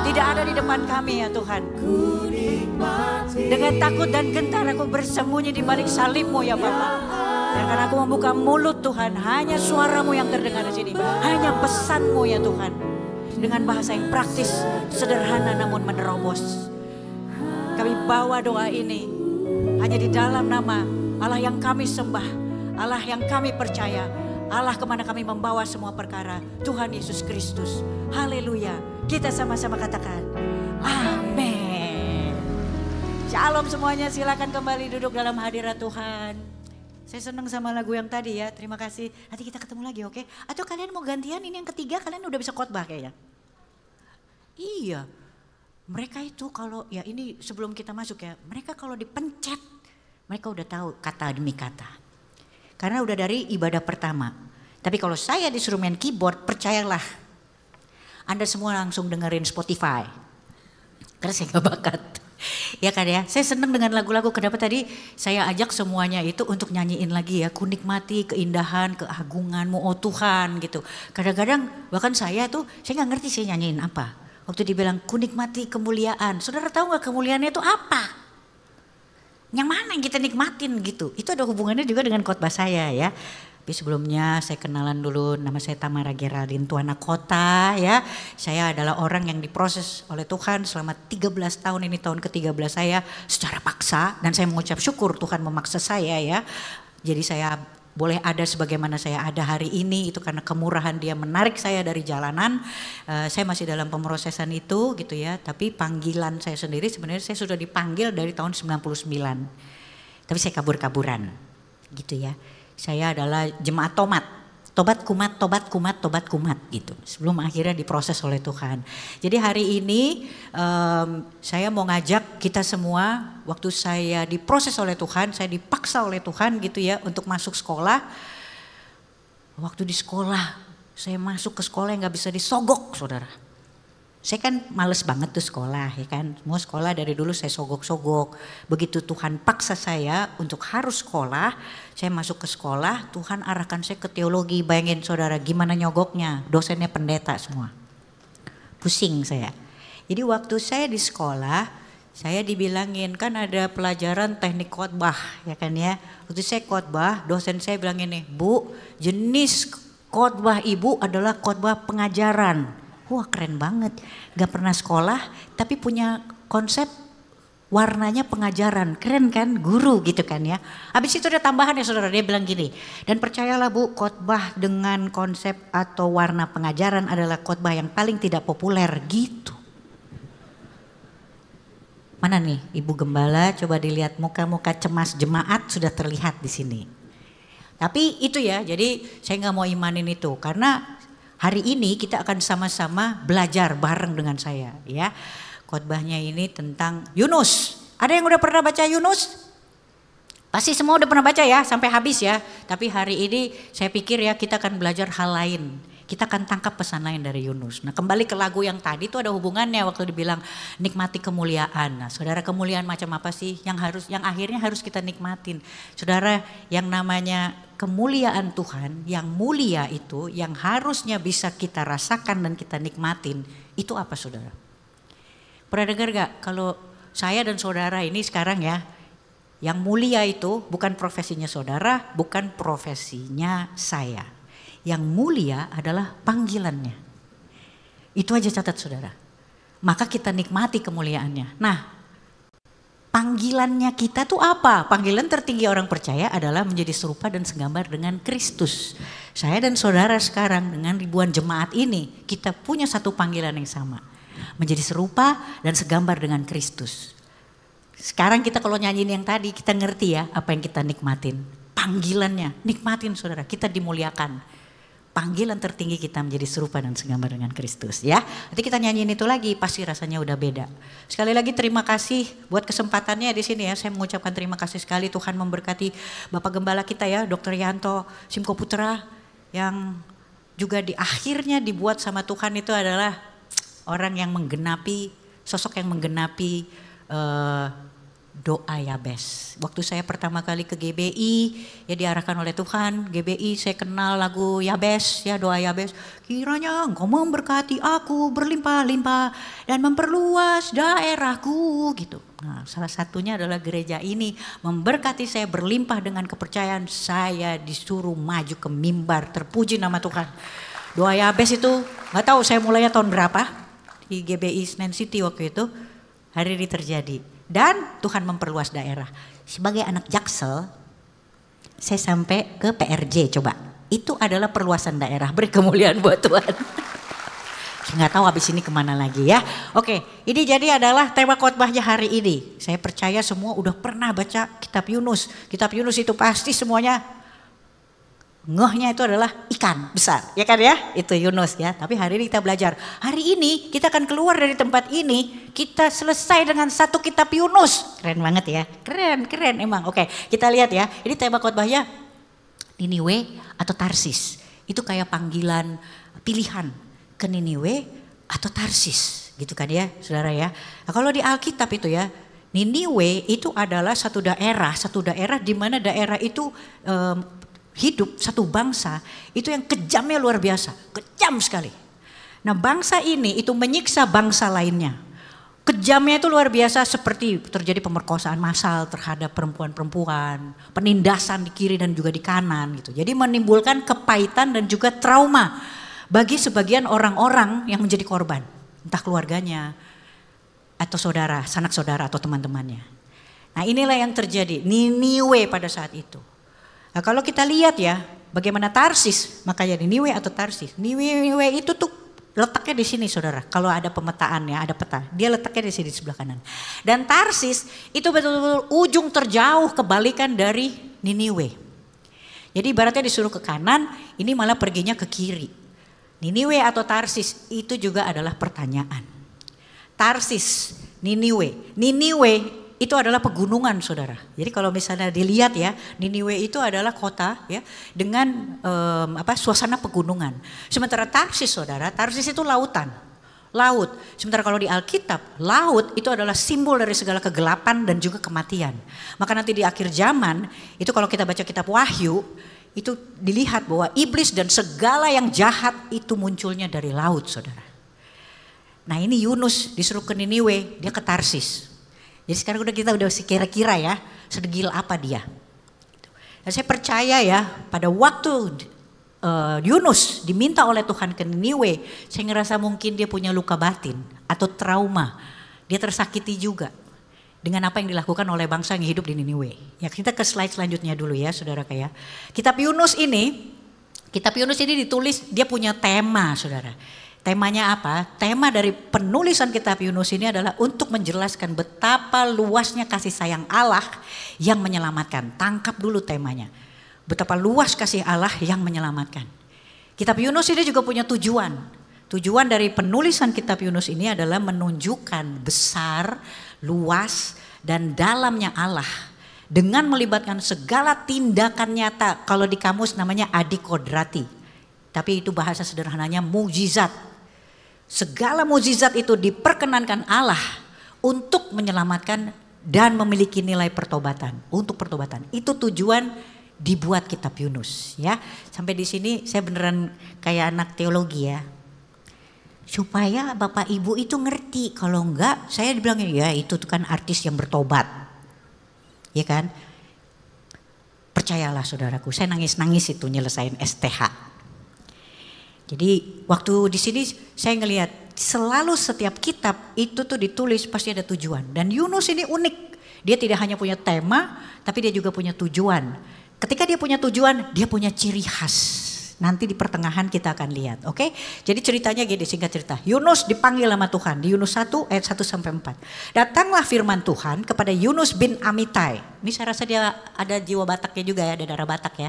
tidak ada di depan kami ya Tuhan. Dengan takut dan gentar aku bersembunyi di balik salib-Mu ya Bapa. Dan karena aku membuka mulut Tuhan, hanya suara-Mu yang terdengar di sini. Hanya pesan-Mu ya Tuhan. Dengan bahasa yang praktis, sederhana namun menerobos. Kami bawa doa ini hanya di dalam nama Allah yang kami sembah, Allah yang kami percaya, Allah kemana kami membawa semua perkara, Tuhan Yesus Kristus. Haleluya. Kita sama-sama katakan, amin. Shalom semuanya, silakan kembali duduk dalam hadirat Tuhan. Saya senang sama lagu yang tadi ya, terima kasih. Nanti kita ketemu lagi oke? Atau kalian mau gantian, ini yang ketiga kalian udah bisa khotbah kayaknya. Iya. Mereka itu kalau, ya ini sebelum kita masuk ya, mereka kalau dipencet, mereka udah tahu kata demi kata. Karena udah dari ibadah pertama. Tapi kalau saya disuruh main keyboard, percayalah. Anda semua langsung dengerin Spotify. Karena saya gak bakat. Ya kan ya, saya senang dengan lagu-lagu. Kenapa tadi saya ajak semuanya itu untuk nyanyiin lagi ya. Ku nikmati keindahan, keagungan-Mu, oh Tuhan gitu. Kadang-kadang bahkan saya tuh, saya gak ngerti saya nyanyiin apa. Waktu dibilang ku nikmati kemuliaan. Saudara tahu gak kemuliaannya itu apa? Yang mana yang kita nikmatin gitu. Itu ada hubungannya juga dengan khotbah saya ya. Tapi sebelumnya saya kenalan dulu, nama saya Tamara Geraldine Tuana Kota ya. Saya adalah orang yang diproses oleh Tuhan selama 13 tahun, ini tahun ke-13 saya secara paksa. Dan saya mengucap syukur Tuhan memaksa saya ya. Jadi saya boleh ada sebagaimana saya ada hari ini itu karena kemurahan Dia menarik saya dari jalanan. Saya masih dalam pemrosesan itu gitu ya. Tapi panggilan saya sendiri sebenarnya saya sudah dipanggil dari tahun 99. Tapi saya kabur-kaburan gitu ya. Saya adalah jemaat tobat kumat gitu. Sebelum akhirnya diproses oleh Tuhan. Jadi hari ini saya mau ngajak kita semua, waktu saya diproses oleh Tuhan, saya dipaksa oleh Tuhan gitu ya untuk masuk sekolah. Waktu di sekolah, saya masuk ke sekolah yang gak bisa disogok saudara. Saya kan males banget tuh sekolah ya kan. Mau sekolah dari dulu saya sogok-sogok. Begitu Tuhan paksa saya untuk harus sekolah, saya masuk ke sekolah, Tuhan arahkan saya ke teologi. Bayangin saudara gimana nyogoknya, dosennya pendeta semua. Pusing saya. Jadi waktu saya di sekolah, saya dibilangin kan ada pelajaran teknik khotbah ya kan ya. Waktu saya khotbah, dosen saya bilang ini, Bu, jenis khotbah Ibu adalah khotbah pengajaran. Wah keren banget, gak pernah sekolah tapi punya konsep warnanya pengajaran. Keren kan, guru gitu kan ya. Habis itu ada tambahan ya saudara, dia bilang gini. Dan percayalah Bu, khotbah dengan konsep atau warna pengajaran adalah khotbah yang paling tidak populer gitu. Mana nih Ibu Gembala, coba dilihat muka-muka cemas jemaat sudah terlihat di sini. Tapi itu ya, jadi saya gak mau imanin itu karena hari ini kita akan sama-sama belajar bareng dengan saya ya. Khotbahnya ini tentang Yunus. Ada yang udah pernah baca Yunus? Pasti semua udah pernah baca ya sampai habis ya. Tapi hari ini saya pikir ya kita akan belajar hal lain. Kita akan tangkap pesan lain dari Yunus. Nah kembali ke lagu yang tadi itu ada hubungannya waktu dibilang nikmati kemuliaan. Nah saudara, kemuliaan macam apa sih yang akhirnya harus kita nikmatin? Saudara, yang namanya kemuliaan Tuhan, yang mulia itu yang harusnya bisa kita rasakan dan kita nikmatin, itu apa saudara? Pernah dengar gak kalau saya dan saudara ini sekarang ya, yang mulia itu bukan profesinya saudara, bukan profesinya saya. Yang mulia adalah panggilannya. Itu aja catat saudara. Maka kita nikmati kemuliaannya. Nah, Panggilannya kita tuh apa? Panggilan tertinggi orang percaya adalah menjadi serupa dan segambar dengan Kristus. Saya dan saudara sekarang dengan ribuan jemaat ini, kita punya satu panggilan yang sama. Menjadi serupa dan segambar dengan Kristus. Sekarang kita kalau nyanyiin yang tadi, kita ngerti ya apa yang kita nikmatin. Panggilannya, nikmatin saudara, kita dimuliakan. Panggilan tertinggi kita menjadi serupa dan segambar dengan Kristus ya. Nanti kita nyanyiin itu lagi, pasti rasanya udah beda. Sekali lagi terima kasih buat kesempatannya di sini ya. Saya mengucapkan terima kasih sekali, Tuhan memberkati Bapak Gembala kita ya, Dr. Yanto Simko Putra, yang juga di akhirnya dibuat sama Tuhan itu adalah orang yang menggenapi, sosok yang menggenapi doa Yabes. Waktu saya pertama kali ke GBI, ya diarahkan oleh Tuhan, GBI saya kenal lagu Yabes, ya doa Yabes. Kiranya Engkau memberkati aku berlimpah-limpah dan memperluas daerahku gitu. Nah, salah satunya adalah gereja ini memberkati saya berlimpah dengan kepercayaan. Saya disuruh maju ke mimbar, terpuji nama Tuhan. Doa Yabes itu nggak tahu saya mulainya tahun berapa di GBI Senen City waktu itu. Hari ini terjadi. Dan Tuhan memperluas daerah. Sebagai anak Jaksel, saya sampai ke PRJ coba. Itu adalah perluasan daerah. Beri kemuliaan buat Tuhan. Saya nggak tahu habis ini kemana lagi ya. Oke, ini jadi adalah tema khotbahnya hari ini. Saya percaya semua udah pernah baca kitab Yunus. Kitab Yunus itu pasti semuanya ngehnya itu adalah ikan besar, ya kan ya? Itu Yunus ya. Tapi hari ini kita belajar. Hari ini kita akan keluar dari tempat ini, kita selesai dengan satu kitab Yunus. Keren banget ya. Keren emang. Oke, kita lihat ya. Ini tema khotbahnya Niniwe atau Tarsis. Itu kayak panggilan pilihan ke Niniwe atau Tarsis, gitu kan ya, Saudara ya. Nah, kalau di Alkitab itu ya, Niniwe itu adalah satu daerah di mana daerah itu hidup satu bangsa itu yang kejamnya luar biasa, kejam sekali. Nah bangsa ini itu menyiksa bangsa lainnya. Kejamnya itu luar biasa, seperti terjadi pemerkosaan massal terhadap perempuan-perempuan, penindasan di kiri dan juga di kanan gitu. Jadi menimbulkan kepahitan dan juga trauma bagi sebagian orang-orang yang menjadi korban, entah keluarganya atau saudara, sanak saudara atau teman-temannya. Nah inilah yang terjadi Niniwe pada saat itu. Nah kalau kita lihat ya bagaimana Tarsis, makanya Niniwe atau Tarsis. Niniwe itu tuh letaknya di sini saudara. Kalau ada pemetaan ya, ada peta. Dia letaknya di sini di sebelah kanan. Dan Tarsis itu betul-betul ujung terjauh kebalikan dari Niniwe. Jadi ibaratnya disuruh ke kanan, ini malah perginya ke kiri. Niniwe atau Tarsis itu juga adalah pertanyaan. Tarsis, Niniwe. Niniwe itu adalah pegunungan saudara. Jadi kalau misalnya dilihat ya, Niniwe itu adalah kota ya dengan suasana pegunungan. Sementara Tarsis saudara, Tarsis itu lautan, laut. Sementara kalau di Alkitab, laut itu adalah simbol dari segala kegelapan dan juga kematian. Maka nanti di akhir zaman, itu kalau kita baca kitab Wahyu, itu dilihat bahwa iblis dan segala yang jahat itu munculnya dari laut saudara. Nah ini Yunus disuruh ke Niniwe, dia ke Tarsis. Jadi sekarang kita udah kira-kira ya sedegil apa dia. Dan saya percaya ya pada waktu Yunus diminta oleh Tuhan ke Niniwe, saya ngerasa mungkin dia punya luka batin atau trauma. Dia tersakiti juga dengan apa yang dilakukan oleh bangsa yang hidup di Niniwe. Ya kita ke slide selanjutnya dulu ya saudara kayak. Kitab Yunus ini ditulis dia punya tema saudara. Temanya apa? Tema dari penulisan kitab Yunus ini adalah untuk menjelaskan betapa luasnya kasih sayang Allah yang menyelamatkan. Tangkap dulu temanya. Betapa luas kasih Allah yang menyelamatkan. Kitab Yunus ini juga punya tujuan. Tujuan dari penulisan kitab Yunus ini adalah menunjukkan besar, luas, dan dalamnya Allah. Dengan melibatkan segala tindakan nyata. Kalau di kamus namanya adikodrati. Tapi itu bahasa sederhananya mukjizat. Segala mukjizat itu diperkenankan Allah untuk menyelamatkan dan memiliki nilai pertobatan, untuk pertobatan. Itu tujuan dibuat kitab Yunus ya. Sampai di sini saya beneran kayak anak teologi ya. Supaya Bapak Ibu itu ngerti, kalau enggak saya dibilangin ya itu tuh kan artis yang bertobat. Ya kan? Percayalah saudaraku, saya nangis-nangis itu nyelesain STH. Jadi waktu di sini saya ngelihat selalu setiap kitab itu tuh ditulis pasti ada tujuan. Dan Yunus ini unik. Dia tidak hanya punya tema, tapi dia juga punya tujuan. Ketika dia punya tujuan, dia punya ciri khas. Nanti di pertengahan kita akan lihat, oke? Jadi ceritanya gini, singkat cerita. Yunus dipanggil sama Tuhan di Yunus 1 ayat 1-4. Datanglah firman Tuhan kepada Yunus bin Amitai. Ini saya rasa dia ada jiwa Bataknya juga ya, ada darah Batak ya.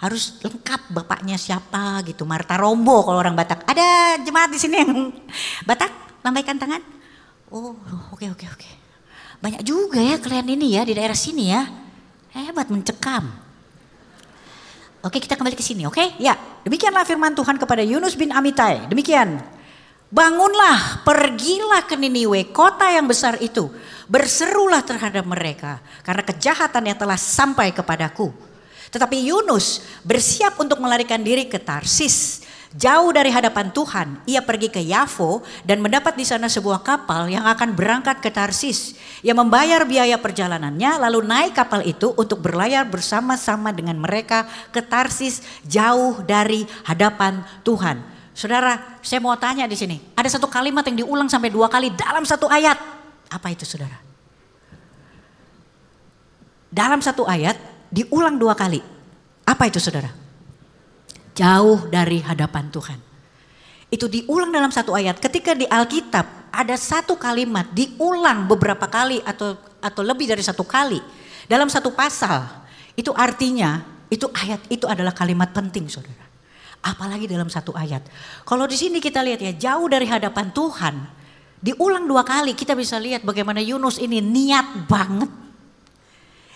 Harus lengkap bapaknya siapa gitu, Marta Rombo kalau orang Batak. Ada jemaat di sini yang Batak, lambaikan tangan. Oh, oke. Banyak juga ya kalian ini ya di daerah sini ya. Hebat mencekam. Oke, kita kembali ke sini, oke? Ya, demikianlah firman Tuhan kepada Yunus bin Amitai. Demikian, bangunlah, pergilah ke Niniwe, kota yang besar itu. Berserulah terhadap mereka, karena kejahatan yang telah sampai kepadaku. Tetapi Yunus bersiap untuk melarikan diri ke Tarsis. Jauh dari hadapan Tuhan, ia pergi ke Yafo dan mendapat di sana sebuah kapal yang akan berangkat ke Tarsis. Ia membayar biaya perjalanannya lalu naik kapal itu untuk berlayar bersama-sama dengan mereka ke Tarsis jauh dari hadapan Tuhan. Saudara, saya mau tanya di sini, ada satu kalimat yang diulang sampai 2 kali dalam satu ayat. Apa itu saudara? Dalam satu ayat diulang 2 kali. Apa itu saudara? Jauh dari hadapan Tuhan. Itu diulang dalam satu ayat. Ketika di Alkitab ada satu kalimat diulang beberapa kali atau lebih dari satu kali dalam satu pasal. Itu artinya itu ayat itu adalah kalimat penting saudara. Apalagi dalam satu ayat. Kalau di sini kita lihat ya, jauh dari hadapan Tuhan. Diulang 2 kali kita bisa lihat bagaimana Yunus ini niat banget.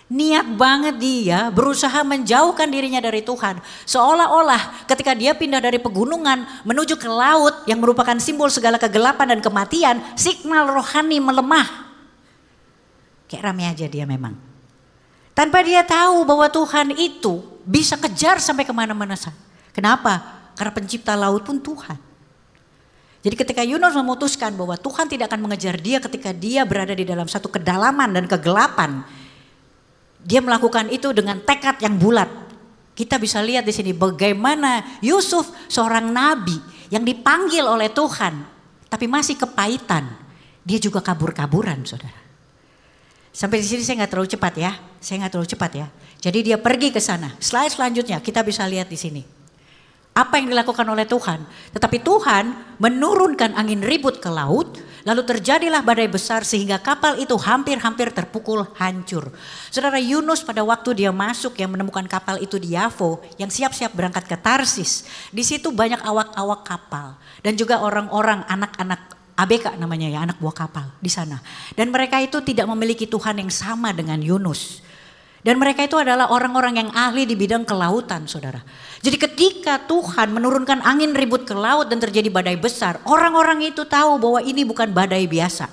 Niat banget dia berusaha menjauhkan dirinya dari Tuhan. Seolah-olah ketika dia pindah dari pegunungan menuju ke laut yang merupakan simbol segala kegelapan dan kematian, signal rohani melemah. Kayak rame aja dia memang. Tanpa dia tahu bahwa Tuhan itu bisa kejar sampai kemana-mana. Kenapa? Karena pencipta laut pun Tuhan. Jadi ketika Yunus memutuskan bahwa Tuhan tidak akan mengejar dia ketika dia berada di dalam satu kedalaman dan kegelapan, dia melakukan itu dengan tekad yang bulat. Kita bisa lihat di sini bagaimana Yusuf seorang nabi yang dipanggil oleh Tuhan, tapi masih kepahitan. Dia juga kabur-kaburan, saudara. Sampai di sini saya nggak terlalu cepat ya. Jadi dia pergi ke sana. Slide selanjutnya kita bisa lihat di sini. Apa yang dilakukan oleh Tuhan. Tetapi Tuhan menurunkan angin ribut ke laut. Lalu terjadilah badai besar sehingga kapal itu hampir-hampir terpukul hancur. Saudara, Yunus pada waktu dia masuk yang menemukan kapal itu di Yafo. Yang siap-siap berangkat ke Tarsis. Di situ banyak awak-awak kapal. Dan juga orang-orang anak-anak ABK namanya ya, anak buah kapal di sana. Dan mereka itu tidak memiliki Tuhan yang sama dengan Yunus. Dan mereka itu adalah orang-orang yang ahli di bidang kelautan, saudara. Jadi ketika Tuhan menurunkan angin ribut ke laut dan terjadi badai besar, orang-orang itu tahu bahwa ini bukan badai biasa.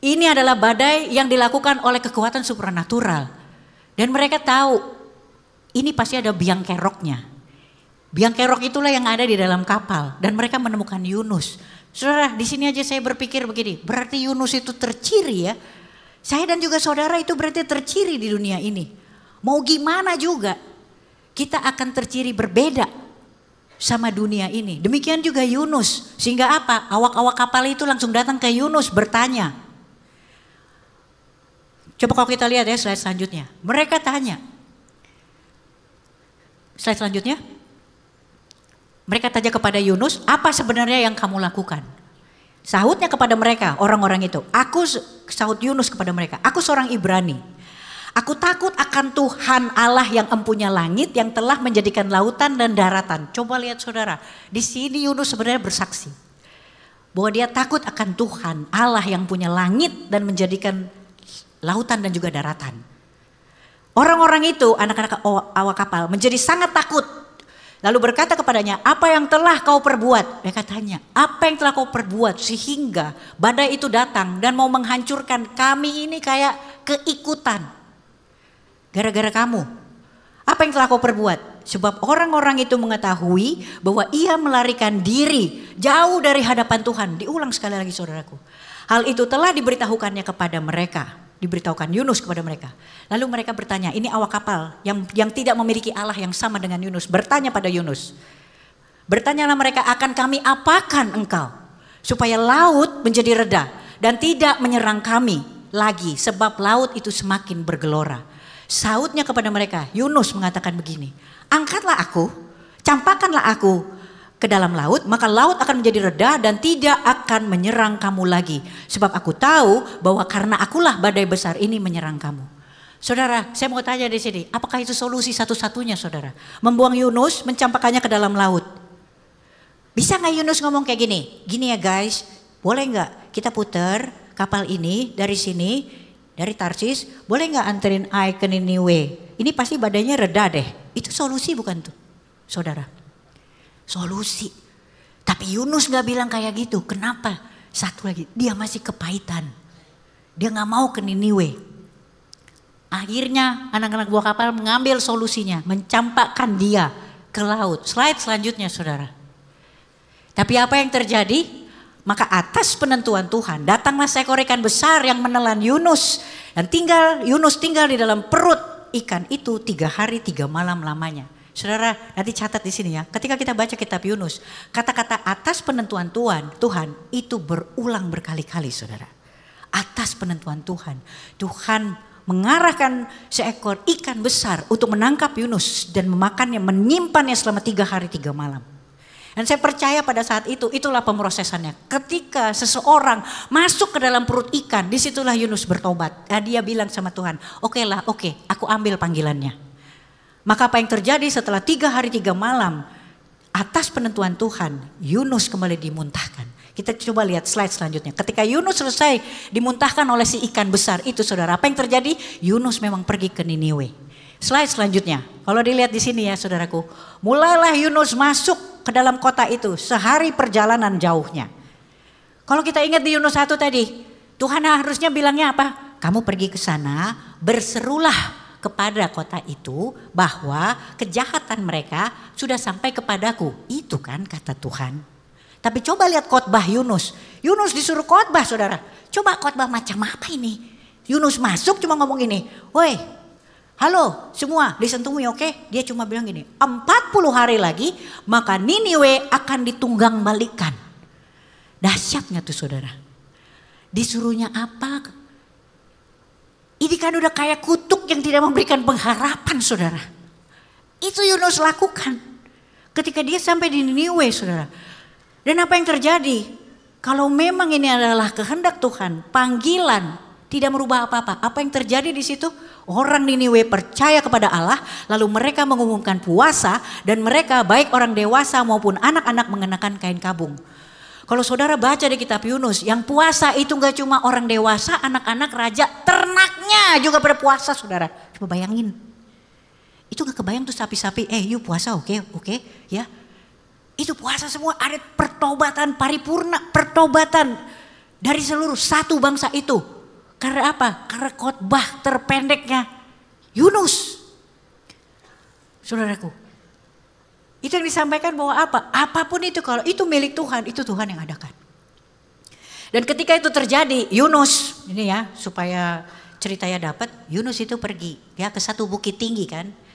Ini adalah badai yang dilakukan oleh kekuatan supranatural. Dan mereka tahu ini pasti ada biang keroknya. Biang kerok itulah yang ada di dalam kapal dan mereka menemukan Yunus. Saudara, di sini aja saya berpikir begini, berarti Yunus itu terciri ya. Saya dan juga saudara itu berarti terciri di dunia ini. Mau gimana juga kita akan terciri berbeda sama dunia ini. Demikian juga Yunus. Sehingga apa? Awak-awak kapal itu langsung datang ke Yunus bertanya. Coba kalau kita lihat ya slide selanjutnya. Mereka tanya. Slide selanjutnya. Mereka tanya kepada Yunus, apa sebenarnya yang kamu lakukan? Sahutnya kepada mereka, orang-orang itu. Sahut Yunus kepada mereka, aku seorang Ibrani. Aku takut akan Tuhan Allah yang empunya langit yang telah menjadikan lautan dan daratan. Coba lihat saudara, di sini Yunus sebenarnya bersaksi. Bahwa dia takut akan Tuhan Allah yang punya langit dan menjadikan lautan dan juga daratan. Orang-orang itu, anak-anak awak kapal menjadi sangat takut. Lalu berkata kepadanya, apa yang telah kau perbuat? Mereka tanya, apa yang telah kau perbuat sehingga badai itu datang dan mau menghancurkan kami ini kayak keikutan. Gara-gara kamu. Apa yang telah kau perbuat? Sebab orang-orang itu mengetahui bahwa ia melarikan diri jauh dari hadapan Tuhan. Diulang sekali lagi saudaraku. Hal itu telah diberitahukannya kepada mereka. Diberitahukan Yunus kepada mereka. Lalu mereka bertanya, ini awak kapal yang tidak memiliki Allah yang sama dengan Yunus. Bertanya pada Yunus. Bertanyalah mereka, akan kami apakan engkau? Supaya laut menjadi reda dan tidak menyerang kami. lagi sebab laut itu semakin bergelora. Sautnya kepada mereka, Yunus mengatakan begini, angkatlah aku, campakkanlah aku ke dalam laut, maka laut akan menjadi reda dan tidak akan menyerang kamu lagi. Sebab aku tahu bahwa karena akulah badai besar ini menyerang kamu. Saudara, saya mau tanya di sini, apakah itu solusi satu-satunya saudara? Membuang Yunus, mencampakkannya ke dalam laut. Bisa gak Yunus ngomong kayak gini? Gini ya guys, boleh gak kita putar kapal ini dari sini, dari Tarsis, boleh gak anterin I ke Niniwe? Ini pasti badainya reda deh. Itu solusi bukan tuh saudara? Solusi. Tapi Yunus gak bilang kayak gitu. Kenapa? Satu lagi, dia masih kepahitan. Dia gak mau ke Niniwe. Akhirnya anak-anak buah kapal mengambil solusinya, mencampakkan dia ke laut. Slide selanjutnya saudara. Tapi apa yang terjadi? Maka atas penentuan Tuhan datanglah seekor ikan besar yang menelan Yunus. Dan Yunus tinggal di dalam perut ikan itu 3 hari 3 malam lamanya. Saudara nanti catat di sini ya. Ketika kita baca kitab Yunus, kata-kata atas penentuan Tuhan itu berulang berkali-kali saudara. Atas penentuan Tuhan. Tuhan mengarahkan seekor ikan besar untuk menangkap Yunus dan memakannya, menyimpannya selama 3 hari 3 malam. Dan saya percaya pada saat itu, itulah pemrosesannya. Ketika seseorang masuk ke dalam perut ikan, disitulah Yunus bertobat. Dia bilang sama Tuhan, oke, aku ambil panggilannya. Maka apa yang terjadi setelah 3 hari 3 malam, atas penentuan Tuhan, Yunus kembali dimuntahkan. Kita coba lihat slide selanjutnya. Ketika Yunus selesai dimuntahkan oleh si ikan besar itu saudara, apa yang terjadi? Yunus memang pergi ke Niniwe. Slide selanjutnya, kalau dilihat di sini ya saudaraku, mulailah Yunus masuk ke dalam kota itu sehari perjalanan jauhnya. Kalau kita ingat di Yunus 1 tadi, Tuhan harusnya bilangnya apa? Kamu pergi ke sana, berserulah kepada kota itu bahwa kejahatan mereka sudah sampai kepadaku. Itu kan kata Tuhan. Tapi coba lihat khotbah Yunus. Yunus disuruh khotbah saudara. Coba khotbah macam apa ini? Yunus masuk cuma ngomong gini, woi, halo semua, listen to me, oke? Dia cuma bilang gini, 40 hari lagi maka Niniwe akan ditunggang balikan. Dahsyat gak tuh saudara? Disuruhnya apa? Ini kan udah kayak kutuk yang tidak memberikan pengharapan saudara. Itu Yunus lakukan ketika dia sampai di Niniwe saudara. Dan apa yang terjadi? Kalau memang ini adalah kehendak Tuhan, panggilan, tidak merubah apa-apa. Apa yang terjadi di situ? Orang Niniwe percaya kepada Allah, lalu mereka mengumumkan puasa dan mereka baik orang dewasa maupun anak-anak mengenakan kain kabung. Kalau saudara baca di kitab Yunus, yang puasa itu gak cuma orang dewasa, anak-anak, raja, ternaknya juga pada puasa saudara. Coba bayangin. Itu gak kebayang tuh sapi-sapi, you puasa oke, ya. Itu puasa semua, ada pertobatan paripurna, pertobatan dari seluruh satu bangsa itu. Karena apa? Karena khotbah terpendeknya Yunus. Saudaraku, itu yang disampaikan bahwa apa? Apapun itu, kalau itu milik Tuhan, itu Tuhan yang adakan. Dan ketika itu terjadi, Yunus, ini ya supaya ceritanya dapat, Yunus itu pergi ya ke satu bukit tinggi kan.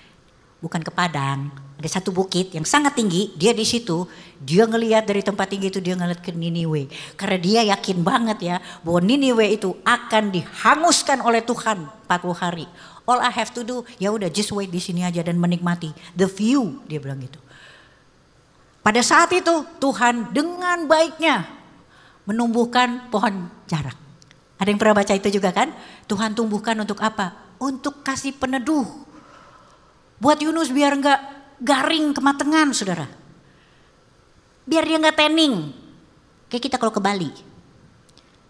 Bukan ke padang, ada satu bukit yang sangat tinggi, dia di situ, dia ngelihat dari tempat tinggi itu, dia ngelihat ke Niniwe. Karena dia yakin banget ya bahwa Niniwe itu akan dihanguskan oleh Tuhan 40 hari. All I have to do, ya udah just wait di sini aja dan menikmati the view, dia bilang gitu. Pada saat itu Tuhan dengan baiknya menumbuhkan pohon jarak. Ada yang pernah baca itu juga kan? Tuhan tumbuhkan untuk apa? Untuk kasih peneduh. Buat Yunus biar gak garing kematangan saudara. Biar dia gak tanning. Kayak kita kalau ke Bali.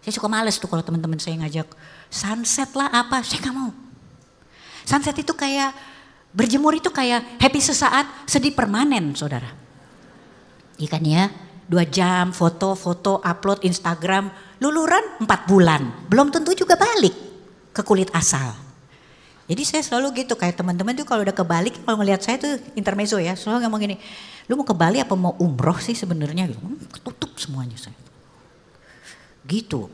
Saya suka males tuh kalau teman-teman saya ngajak sunset lah apa, saya gak mau. Sunset itu kayak, berjemur itu kayak happy sesaat, sedih permanen saudara. Ikan ya, 2 jam foto-foto upload Instagram, luluran 4 bulan. Belum tentu juga balik ke kulit asal. Jadi saya selalu gitu, kayak teman-teman tuh kalau udah ke Bali, kalau ngelihat saya tuh intermezzo ya, selalu ngomong gini, lu mau ke Bali apa mau umroh sih sebenarnya? Ketutup semuanya saya. Gitu.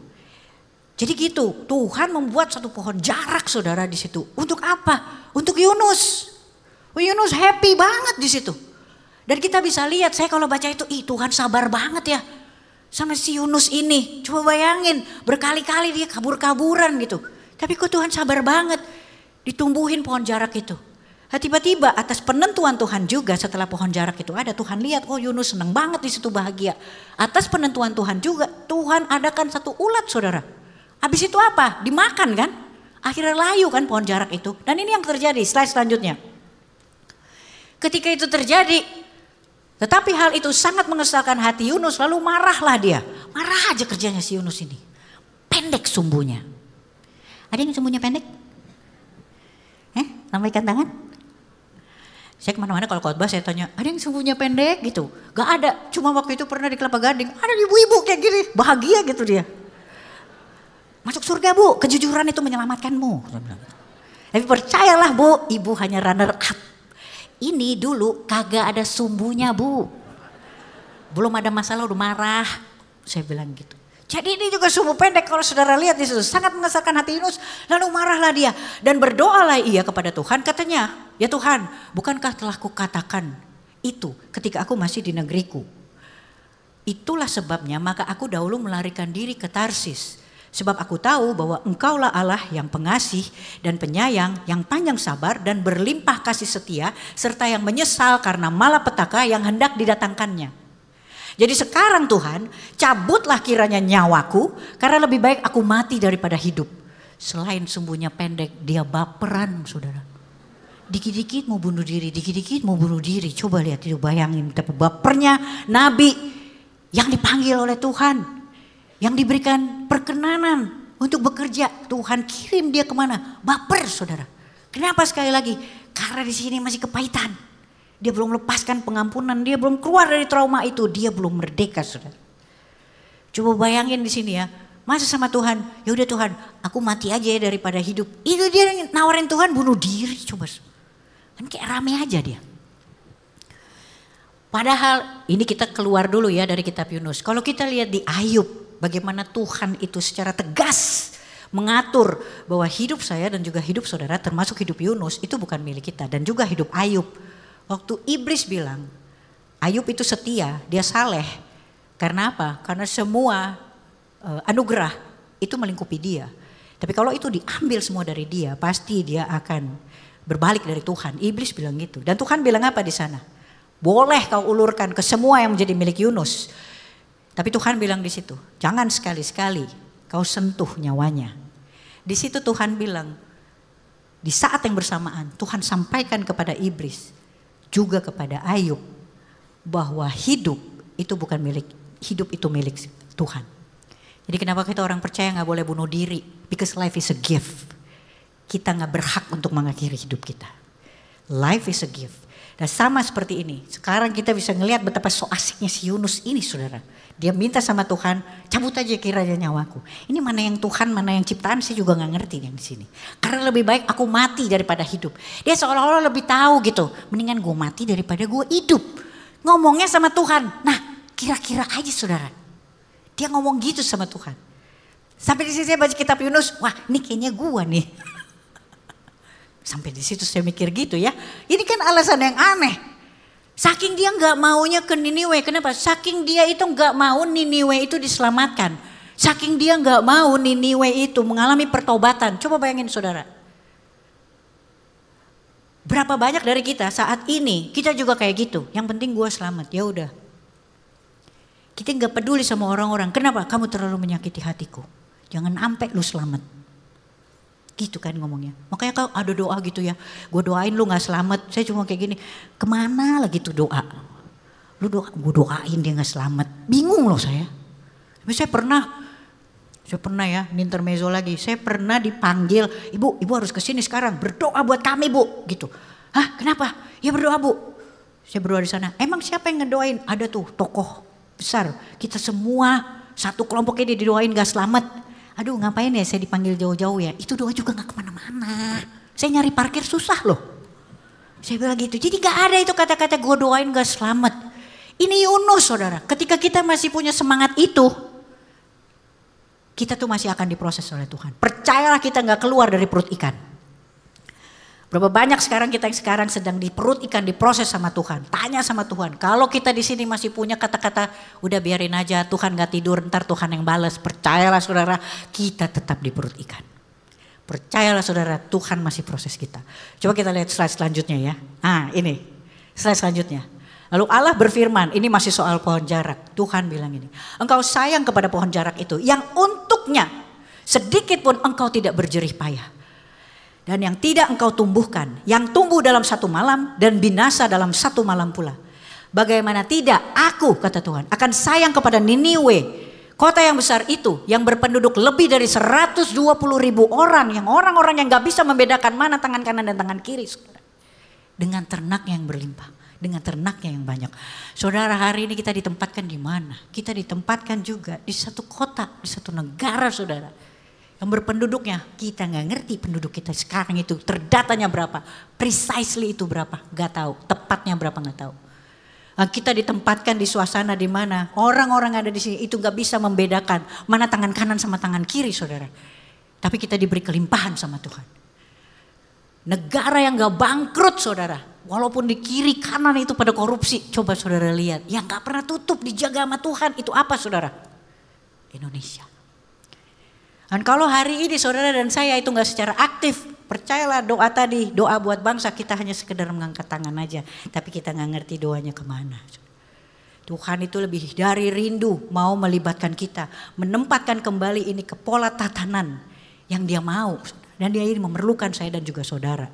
Jadi gitu, Tuhan membuat satu pohon jarak saudara di situ. Untuk apa? Untuk Yunus. Yunus happy banget di situ. Dan kita bisa lihat, saya kalau baca itu, Tuhan sabar banget ya. sama si Yunus ini. Coba bayangin, berkali-kali dia kabur-kaburan gitu. Tapi kok Tuhan sabar banget, ditumbuhin pohon jarak itu. Tiba-tiba atas penentuan Tuhan juga setelah pohon jarak itu ada, Tuhan lihat, oh Yunus senang banget di situ, bahagia. Atas penentuan Tuhan juga, Tuhan adakan satu ulat, saudara. Habis itu apa? Dimakan kan? Akhirnya layu kan pohon jarak itu. Dan ini yang terjadi, slide selanjutnya. Ketika itu terjadi, tetapi hal itu sangat mengesalkan hati Yunus, lalu marahlah dia. Marah aja kerjanya si Yunus ini. Pendek sumbunya. Ada yang sumbunya pendek? Lambaikan tangan. Saya kemana-mana kalau khotbah saya tanya, ada yang sumbunya pendek gitu? Gak ada, cuma waktu itu pernah di Kelapa Gading, ada ibu-ibu kayak gini, bahagia gitu dia. Masuk surga bu, kejujuran itu menyelamatkanmu. Tapi percayalah bu, ibu hanya runner up. Ini dulu kagak ada sumbunya bu. Belum ada masalah udah marah. Saya bilang gitu. Jadi ini juga sumbu pendek kalau saudara lihat di situ. Sangat mengesalkan hati Yunus. Lalu marahlah dia. Dan berdoalah ia kepada Tuhan. Katanya, ya Tuhan, bukankah telah kukatakan itu ketika aku masih di negeriku. Itulah sebabnya maka aku dahulu melarikan diri ke Tarsis. Sebab aku tahu bahwa engkaulah Allah yang pengasih dan penyayang, yang panjang sabar dan berlimpah kasih setia, serta yang menyesal karena malapetaka yang hendak didatangkannya. Jadi sekarang Tuhan, cabutlah kiranya nyawaku, karena lebih baik aku mati daripada hidup. Selain sumbunya pendek, dia baperan saudara. Dikit-dikit mau bunuh diri, dikit-dikit mau bunuh diri. Coba lihat itu, bayangin betapa bapernya nabi yang dipanggil oleh Tuhan. Yang diberikan perkenanan untuk bekerja, Tuhan kirim dia kemana? Baper saudara. Kenapa sekali lagi? Karena di sini masih kepahitan. Dia belum lepaskan pengampunan, dia belum keluar dari trauma itu, dia belum merdeka saudara. Coba bayangin di sini ya, masa sama Tuhan, ya udah Tuhan, aku mati aja ya daripada hidup. Itu dia nawarin Tuhan bunuh diri, coba. Kan kayak rame aja dia. Padahal ini kita keluar dulu ya dari kitab Yunus. Kalau kita lihat di Ayub, bagaimana Tuhan itu secara tegas mengatur bahwa hidup saya dan juga hidup saudara termasuk hidup Yunus itu bukan milik kita. Dan juga hidup Ayub. Waktu iblis bilang Ayub itu setia, dia saleh. Karena apa? Karena semua anugerah itu melingkupi dia. Tapi kalau itu diambil semua dari dia, pasti dia akan berbalik dari Tuhan. Iblis bilang gitu. Dan Tuhan bilang apa di sana? Boleh kau ulurkan ke semua yang menjadi milik Yunus. Tapi Tuhan bilang di situ, jangan sekali-sekali kau sentuh nyawanya. Di situ Tuhan bilang, di saat yang bersamaan Tuhan sampaikan kepada iblis, juga kepada Ayub, bahwa hidup itu bukan milik, hidup itu milik Tuhan. Jadi kenapa kita orang percaya gak boleh bunuh diri? Because life is a gift. Kita gak berhak untuk mengakhiri hidup kita. Life is a gift. Dan sama seperti ini, sekarang kita bisa ngelihat betapa so asiknya si Yunus ini saudara. Dia minta sama Tuhan, cabut aja kiranya nyawaku. Ini mana yang Tuhan, mana yang ciptaan, saya juga gak ngerti yang di sini. Karena lebih baik aku mati daripada hidup. Dia seolah-olah lebih tahu gitu, mendingan gue mati daripada gue hidup. Ngomongnya sama Tuhan, nah kira-kira aja saudara. Dia ngomong gitu sama Tuhan. Sampai di sini saya baca kitab Yunus, wah ini kayaknya gue nih. Sampai di situ saya mikir gitu ya. Ini kan alasan yang aneh. Saking dia nggak maunya ke Niniwe, kenapa? Saking dia itu nggak mau Niniwe itu diselamatkan. Saking dia nggak mau Niniwe itu mengalami pertobatan. Coba bayangin saudara. Berapa banyak dari kita saat ini kita juga kayak gitu. Yang penting gue selamat, ya udah. Kita nggak peduli sama orang-orang. Kenapa? Kamu terlalu menyakiti hatiku. Jangan sampai lu selamat. Gitu kan ngomongnya. Makanya kau ada doa gitu ya. Gue doain lu gak selamat. Saya cuma kayak gini. Kemana lagi tuh doa? Lu doa, gue doain dia gak selamat. Bingung loh saya. Tapi saya pernah ya, ini intermezzo lagi. Saya pernah dipanggil, ibu harus kesini sekarang. Berdoa buat kami bu. Gitu. Hah kenapa? Ya berdoa bu. Saya berdoa di sana. Emang siapa yang ngedoain? Ada tuh tokoh besar. Kita semua satu kelompok ini didoain gak selamat. Aduh ngapain ya saya dipanggil jauh-jauh ya. Itu doa juga gak kemana-mana. Saya nyari parkir susah loh. Saya bilang gitu. Jadi gak ada itu kata-kata gue doain gak selamat. Ini Yunus saudara. Ketika kita masih punya semangat itu. Kita tuh masih akan diproses oleh Tuhan. Percayalah kita gak keluar dari perut ikan. Berapa banyak sekarang kita yang sekarang sedang di perut ikan diproses sama Tuhan. Tanya sama Tuhan. Kalau kita di sini masih punya kata-kata, udah biarin aja, Tuhan gak tidur, ntar Tuhan yang balas. Percayalah saudara, kita tetap di perut ikan. Percayalah saudara, Tuhan masih proses kita. Coba kita lihat slide selanjutnya ya. Nah ini, slide selanjutnya. Lalu Allah berfirman, ini masih soal pohon jarak. Tuhan bilang ini, engkau sayang kepada pohon jarak itu, yang untuknya sedikit pun engkau tidak berjerih payah. Dan yang tidak engkau tumbuhkan, yang tumbuh dalam satu malam dan binasa dalam satu malam pula. Bagaimana tidak, aku kata Tuhan akan sayang kepada Niniwe, kota yang besar itu, yang berpenduduk lebih dari 120.000 orang, yang orang-orang yang gak bisa membedakan mana tangan kanan dan tangan kiri. Dengan ternaknya yang berlimpah, dengan ternaknya yang banyak. Saudara, hari ini kita ditempatkan di mana? Kita ditempatkan juga di satu kota, di satu negara saudara. Yang berpenduduknya, kita gak ngerti penduduk kita sekarang itu terdatanya berapa. Precisely itu berapa, gak tahu. Tepatnya berapa gak tahu. Nah, kita ditempatkan di suasana di mana orang-orang ada di sini itu gak bisa membedakan mana tangan kanan sama tangan kiri saudara. Tapi kita diberi kelimpahan sama Tuhan. Negara yang gak bangkrut saudara. Walaupun di kiri kanan itu pada korupsi. Coba saudara lihat, yang gak pernah tutup dijaga sama Tuhan itu apa saudara? Indonesia. Dan kalau hari ini saudara dan saya itu gak secara aktif, percayalah doa tadi, doa buat bangsa kita hanya sekedar mengangkat tangan aja. Tapi kita gak ngerti doanya kemana. Tuhan itu lebih dari rindu mau melibatkan kita. Menempatkan kembali ini ke pola tatanan yang dia mau. Dan dia ini memerlukan saya dan juga saudara.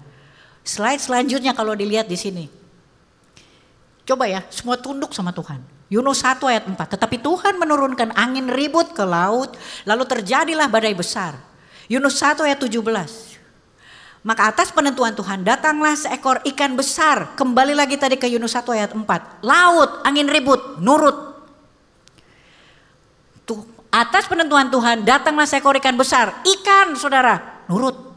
Slide selanjutnya kalau dilihat di sini. Coba ya, semua tunduk sama Tuhan. Yunus 1 ayat 4, tetapi Tuhan menurunkan angin ribut ke laut, lalu terjadilah badai besar. Yunus 1 ayat 17, maka atas penentuan Tuhan datanglah seekor ikan besar. Kembali lagi tadi ke Yunus 1 ayat 4, laut, angin ribut, nurut. Tuh, atas penentuan Tuhan datanglah seekor ikan besar, ikan saudara, nurut.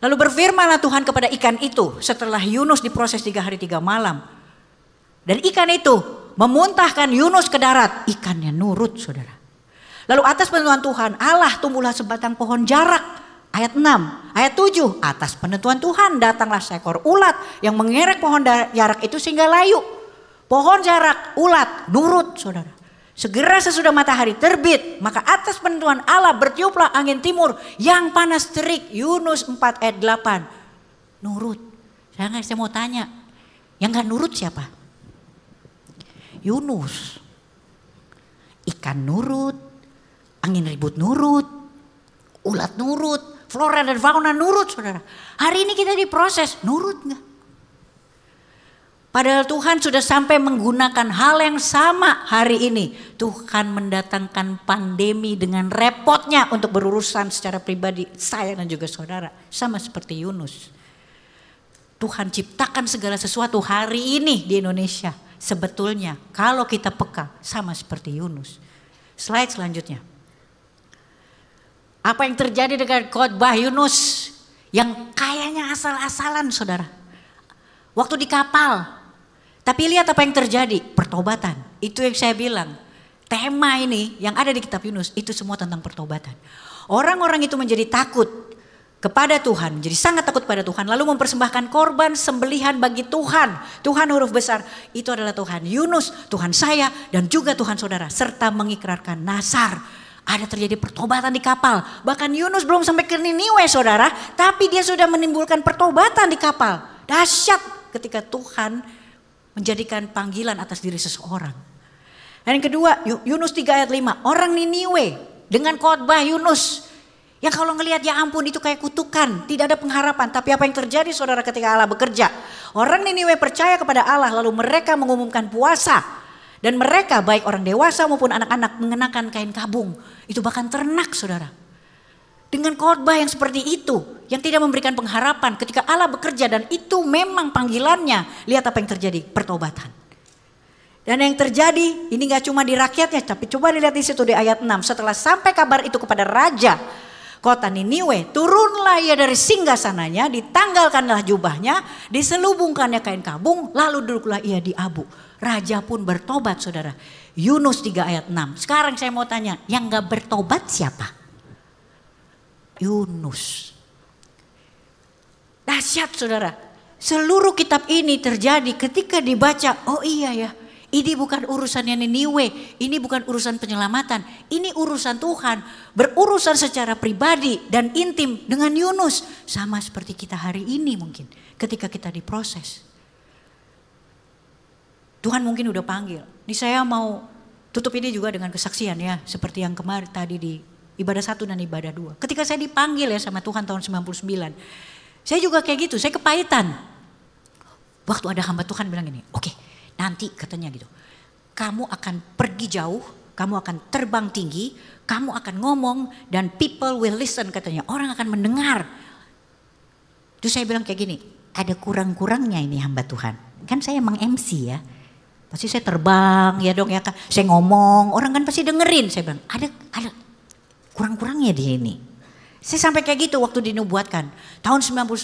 Lalu berfirmanlah Tuhan kepada ikan itu setelah Yunus diproses 3 hari 3 malam. Dan ikan itu memuntahkan Yunus ke darat, ikannya nurut saudara. Lalu atas penentuan Tuhan Allah tumbuhlah sebatang pohon jarak. Ayat 6, ayat 7, atas penentuan Tuhan datanglah seekor ulat yang mengerek pohon jarak itu sehingga layu. Pohon jarak, ulat, nurut saudara. Segera sesudah matahari terbit, maka atas penentuan Allah bertiuplah angin timur yang panas terik. Yunus 4 ayat 8, nurut. Saya mau tanya, yang gak nurut siapa? Yunus. Ikan nurut, angin ribut nurut, ulat nurut, flora dan fauna nurut saudara. Hari ini kita diproses, nurut gak? Padahal Tuhan sudah sampai menggunakan hal yang sama hari ini. Tuhan mendatangkan pandemi dengan repotnya untuk berurusan secara pribadi saya dan juga saudara. Sama seperti Yunus. Tuhan ciptakan segala sesuatu hari ini di Indonesia. Sebetulnya kalau kita peka sama seperti Yunus. Slide selanjutnya. Apa yang terjadi dengan khotbah Yunus yang kayaknya asal-asalan saudara. Waktu di kapal. Tapi lihat apa yang terjadi, pertobatan. Itu yang saya bilang. Tema ini yang ada di kitab Yunus itu semua tentang pertobatan. Orang-orang itu menjadi takut kepada Tuhan, jadi sangat takut pada Tuhan, lalu mempersembahkan korban sembelihan bagi Tuhan. Tuhan huruf besar, itu adalah Tuhan Yunus, Tuhan saya dan juga Tuhan saudara, serta mengikrarkan nazar. Ada terjadi pertobatan di kapal, bahkan Yunus belum sampai ke Niniwe saudara, tapi dia sudah menimbulkan pertobatan di kapal. Dahsyat ketika Tuhan menjadikan panggilan atas diri seseorang. Dan yang kedua, Yunus 3 ayat 5, orang Niniwe dengan khotbah Yunus, yang kalau ngelihat ya ampun itu kayak kutukan, tidak ada pengharapan. Tapi apa yang terjadi saudara ketika Allah bekerja? Orang Niniwe percaya kepada Allah lalu mereka mengumumkan puasa. Dan mereka baik orang dewasa maupun anak-anak mengenakan kain kabung. Itu bahkan ternak saudara. Dengan khotbah yang seperti itu, yang tidak memberikan pengharapan ketika Allah bekerja dan itu memang panggilannya. Lihat apa yang terjadi, pertobatan. Dan yang terjadi ini gak cuma di rakyatnya, tapi coba dilihat di situ di ayat 6. Setelah sampai kabar itu kepada raja kota Niniwe, turunlah ia dari singgasananya, ditanggalkanlah jubahnya, diselubungkannya kain kabung, lalu duduklah ia di abu. Raja pun bertobat saudara. Yunus 3 ayat 6. Sekarang saya mau tanya, yang gak bertobat siapa? Yunus. Dahsyat saudara. Seluruh kitab ini terjadi ketika dibaca, oh iya ya. Ini bukan urusannya Niniwe, ini bukan urusan penyelamatan, ini urusan Tuhan. Berurusan secara pribadi dan intim dengan Yunus. Sama seperti kita hari ini mungkin ketika kita diproses. Tuhan mungkin udah panggil. Ini saya mau tutup ini juga dengan kesaksian ya. Seperti yang kemarin tadi di ibadah 1 dan ibadah 2. Ketika saya dipanggil ya sama Tuhan tahun 99. Saya juga kayak gitu, saya kepahitan. Waktu ada hamba Tuhan bilang gini, oke, nanti katanya gitu, kamu akan pergi jauh, kamu akan terbang tinggi, kamu akan ngomong dan people will listen katanya, orang akan mendengar. Terus saya bilang kayak gini, ada kurang-kurangnya ini hamba Tuhan. Kan saya emang MC ya, pasti saya terbang ya dong ya kan, saya ngomong, orang kan pasti dengerin. Saya bilang ada kurang-kurangnya di ini. Saya sampai kayak gitu waktu dinubuatkan tahun 99.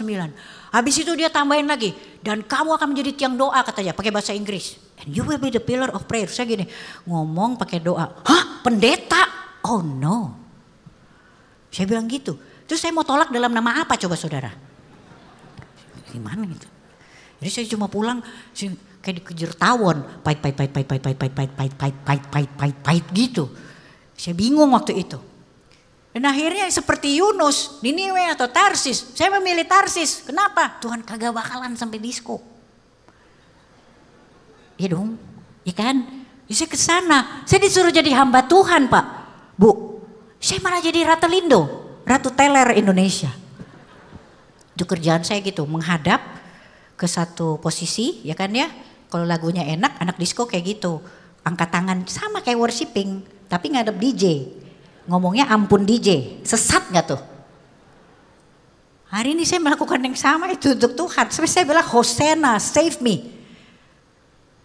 Habis itu dia tambahin lagi, dan kamu akan menjadi tiang doa katanya, pakai bahasa Inggris. And you will be the pillar of prayer. Saya gini, ngomong pakai doa. Hah, pendeta? Oh no. Saya bilang gitu. Terus saya mau tolak dalam nama apa coba saudara? Gimana gitu. Jadi saya cuma pulang kayak dikejar tawon, pahit gitu. Saya bingung waktu itu. Dan akhirnya seperti Yunus, Niniwe atau Tarsis. Saya memilih Tarsis. Kenapa? Tuhan kagak bakalan sampai disko. Iya dong, ya kan? Ya saya kesana. Saya disuruh jadi hamba Tuhan Pak. Bu, saya malah jadi Ratu Teler Indonesia. Itu kerjaan saya gitu, menghadap ke satu posisi, ya kan ya. Kalau lagunya enak, anak disco kayak gitu. Angkat tangan sama kayak worshiping, tapi ngadep DJ. Ngomongnya ampun DJ, sesat gak tuh? Hari ini saya melakukan yang sama itu untuk Tuhan. Sampai saya bilang Hosana, save me.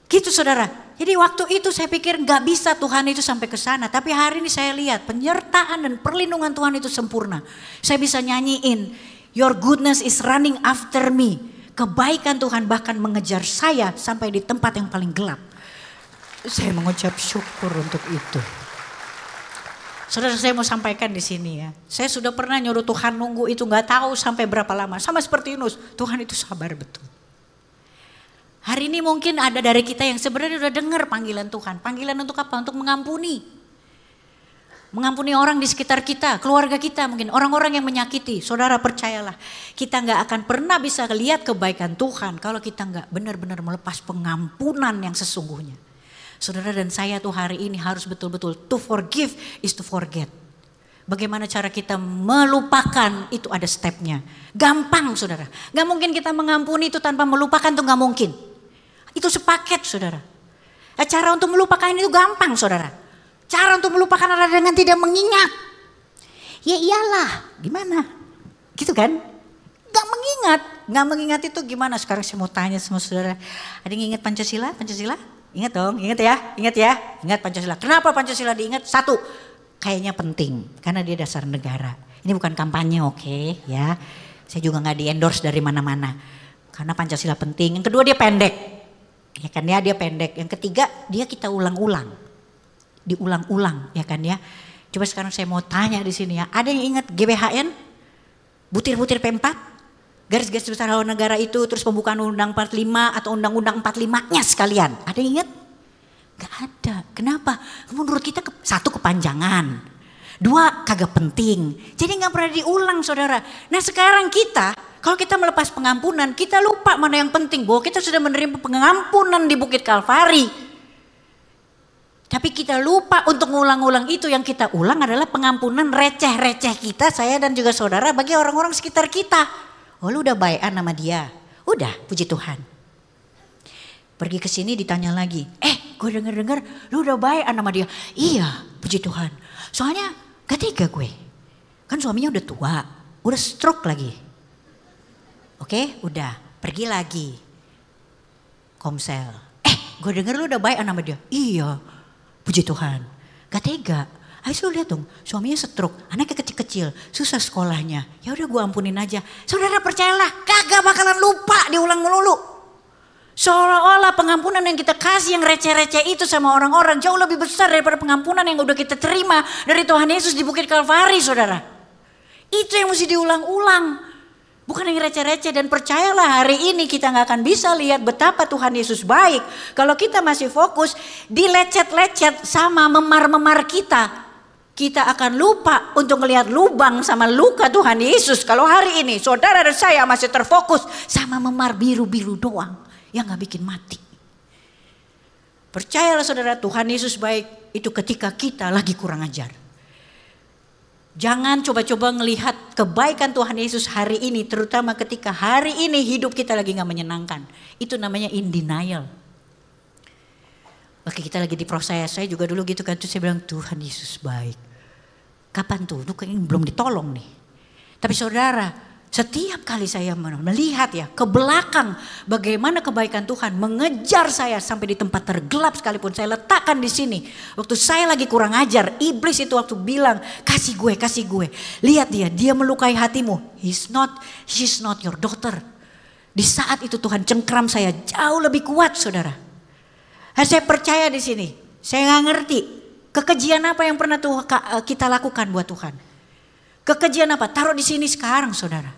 Gitu saudara. Jadi waktu itu saya pikir gak bisa Tuhan itu sampai ke sana. Tapi hari ini saya lihat penyertaan dan perlindungan Tuhan itu sempurna. Saya bisa nyanyiin, your goodness is running after me. Kebaikan Tuhan bahkan mengejar saya sampai di tempat yang paling gelap. Saya mengucap syukur untuk itu. Saudara, saya mau sampaikan di sini ya. Saya sudah pernah nyuruh Tuhan nunggu itu nggak tahu sampai berapa lama. Sama seperti Yunus, Tuhan itu sabar betul. Hari ini mungkin ada dari kita yang sebenarnya udah dengar panggilan Tuhan. Panggilan untuk apa? Untuk mengampuni. Mengampuni orang di sekitar kita, keluarga kita mungkin. Orang-orang yang menyakiti. Saudara percayalah, kita nggak akan pernah bisa lihat kebaikan Tuhan kalau kita nggak benar-benar melepas pengampunan yang sesungguhnya. Saudara dan saya tuh hari ini harus betul-betul to forgive is to forget. Bagaimana cara kita melupakan itu ada stepnya. Gampang saudara. Gak mungkin kita mengampuni itu tanpa melupakan tuh gak mungkin. Itu sepaket saudara. Cara untuk melupakan itu gampang saudara. Cara untuk melupakan adalah dengan tidak mengingat. Ya iyalah gimana gitu kan. Gak mengingat. Gak mengingat itu gimana sekarang saya mau tanya sama saudara. Ada yang ingat Pancasila? Pancasila? Ingat dong, ingat ya, ingat Pancasila. Kenapa Pancasila diingat? Satu, kayaknya penting karena dia dasar negara. Ini bukan kampanye oke, ya. Saya juga nggak di-endorse dari mana-mana. Karena Pancasila penting. Yang kedua dia pendek, ya kan ya, dia pendek. Yang ketiga dia kita ulang-ulang, diulang-ulang, ya kan ya. Coba sekarang saya mau tanya di sini ya, ada yang ingat GBHN, butir-butir P4? Garis-garis besar haluan negara itu, terus pembukaan undang 45 atau undang-undang 45-nya sekalian. Ada yang ingat? Gak ada. Kenapa? Menurut kita satu kepanjangan. Dua kagak penting. Jadi gak pernah diulang saudara. Nah sekarang kita, kalau kita melepas pengampunan, kita lupa mana yang penting. Bahwa kita sudah menerima pengampunan di Bukit Kalvari. Tapi kita lupa untuk ngulang-ulang itu. Yang kita ulang adalah pengampunan receh-receh kita, saya dan juga saudara bagi orang-orang sekitar kita. Oh lu udah baikan sama dia? Udah, puji Tuhan. Pergi ke sini ditanya lagi. Gue denger lu udah baikan sama dia? Iya, puji Tuhan. Soalnya gak tega gue. Kan suaminya udah tua, udah stroke lagi. Oke, udah, pergi lagi. Komsel. Gue denger lu udah baikan sama dia? Iya, puji Tuhan. Gak tega. Ayo lu lihat dong, suaminya stroke, anaknya kecil-kecil, susah sekolahnya. Ya udah gue ampunin aja. Saudara percayalah, kagak bakalan lupa diulang melulu. Seolah-olah pengampunan yang kita kasih yang receh-receh itu sama orang-orang jauh lebih besar daripada pengampunan yang udah kita terima dari Tuhan Yesus di Bukit Kalvari saudara. Itu yang mesti diulang-ulang. Bukan yang receh-receh, dan percayalah hari ini kita gak akan bisa lihat betapa Tuhan Yesus baik. Kalau kita masih fokus di lecet-lecet sama memar-memar kita. Kita akan lupa untuk melihat lubang sama luka Tuhan Yesus. Kalau hari ini saudara dan saya masih terfokus sama memar biru-biru doang yang gak bikin mati. Percayalah saudara, Tuhan Yesus baik itu ketika kita lagi kurang ajar. Jangan coba-coba ngelihat kebaikan Tuhan Yesus hari ini, terutama ketika hari ini hidup kita lagi gak menyenangkan. Itu namanya in denial. Oke, kita lagi diproses, saya juga dulu gitu kan, terus saya bilang Tuhan Yesus baik. Kapan tuh? Lu kayaknya belum ditolong nih. Tapi saudara, setiap kali saya melihat ya ke belakang bagaimana kebaikan Tuhan mengejar saya sampai di tempat tergelap sekalipun saya letakkan di sini. Waktu saya lagi kurang ajar, iblis itu waktu bilang kasih gue. Lihat dia melukai hatimu. She's not your daughter. Di saat itu Tuhan cengkram saya jauh lebih kuat saudara. Saya percaya di sini. Saya nggak ngerti kekejian apa yang pernah kita lakukan buat Tuhan. Kekejian apa? Taruh di sini sekarang saudara.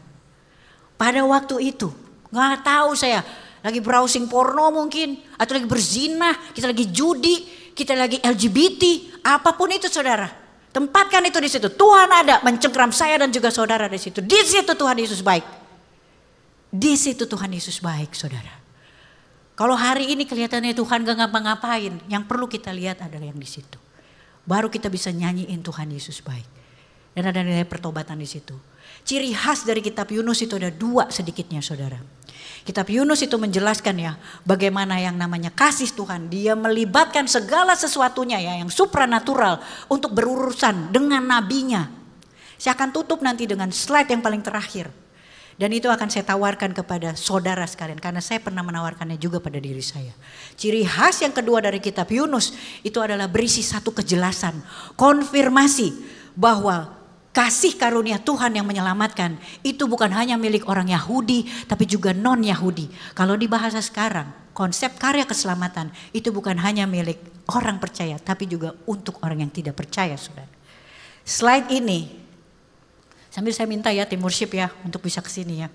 Pada waktu itu nggak tahu saya lagi browsing porno mungkin, atau lagi berzina, kita lagi judi, kita lagi LGBT, apapun itu saudara. Tempatkan itu di situ. Tuhan ada mencengkram saya dan juga saudara di situ. Di situ Tuhan Yesus baik. Di situ Tuhan Yesus baik saudara. Kalau hari ini kelihatannya Tuhan gak ngapa-ngapain, yang perlu kita lihat adalah yang di situ. Baru kita bisa nyanyiin Tuhan Yesus baik. Dan ada nilai pertobatan di situ. Ciri khas dari kitab Yunus itu ada 2 sedikitnya saudara. Kitab Yunus itu menjelaskan ya bagaimana yang namanya kasih Tuhan. Dia melibatkan segala sesuatunya ya yang supranatural untuk berurusan dengan nabinya. Saya akan tutup nanti dengan slide yang paling terakhir. Dan itu akan saya tawarkan kepada saudara sekalian. Karena saya pernah menawarkannya juga pada diri saya. Ciri khas yang kedua dari kitab Yunus itu adalah berisi satu kejelasan. Konfirmasi bahwa kasih karunia Tuhan yang menyelamatkan itu bukan hanya milik orang Yahudi tapi juga non Yahudi. Kalau di bahasa sekarang konsep karya keselamatan itu bukan hanya milik orang percaya tapi juga untuk orang yang tidak percaya saudara. Slide ini. Sambil saya minta ya tim worship ya untuk bisa kesini ya.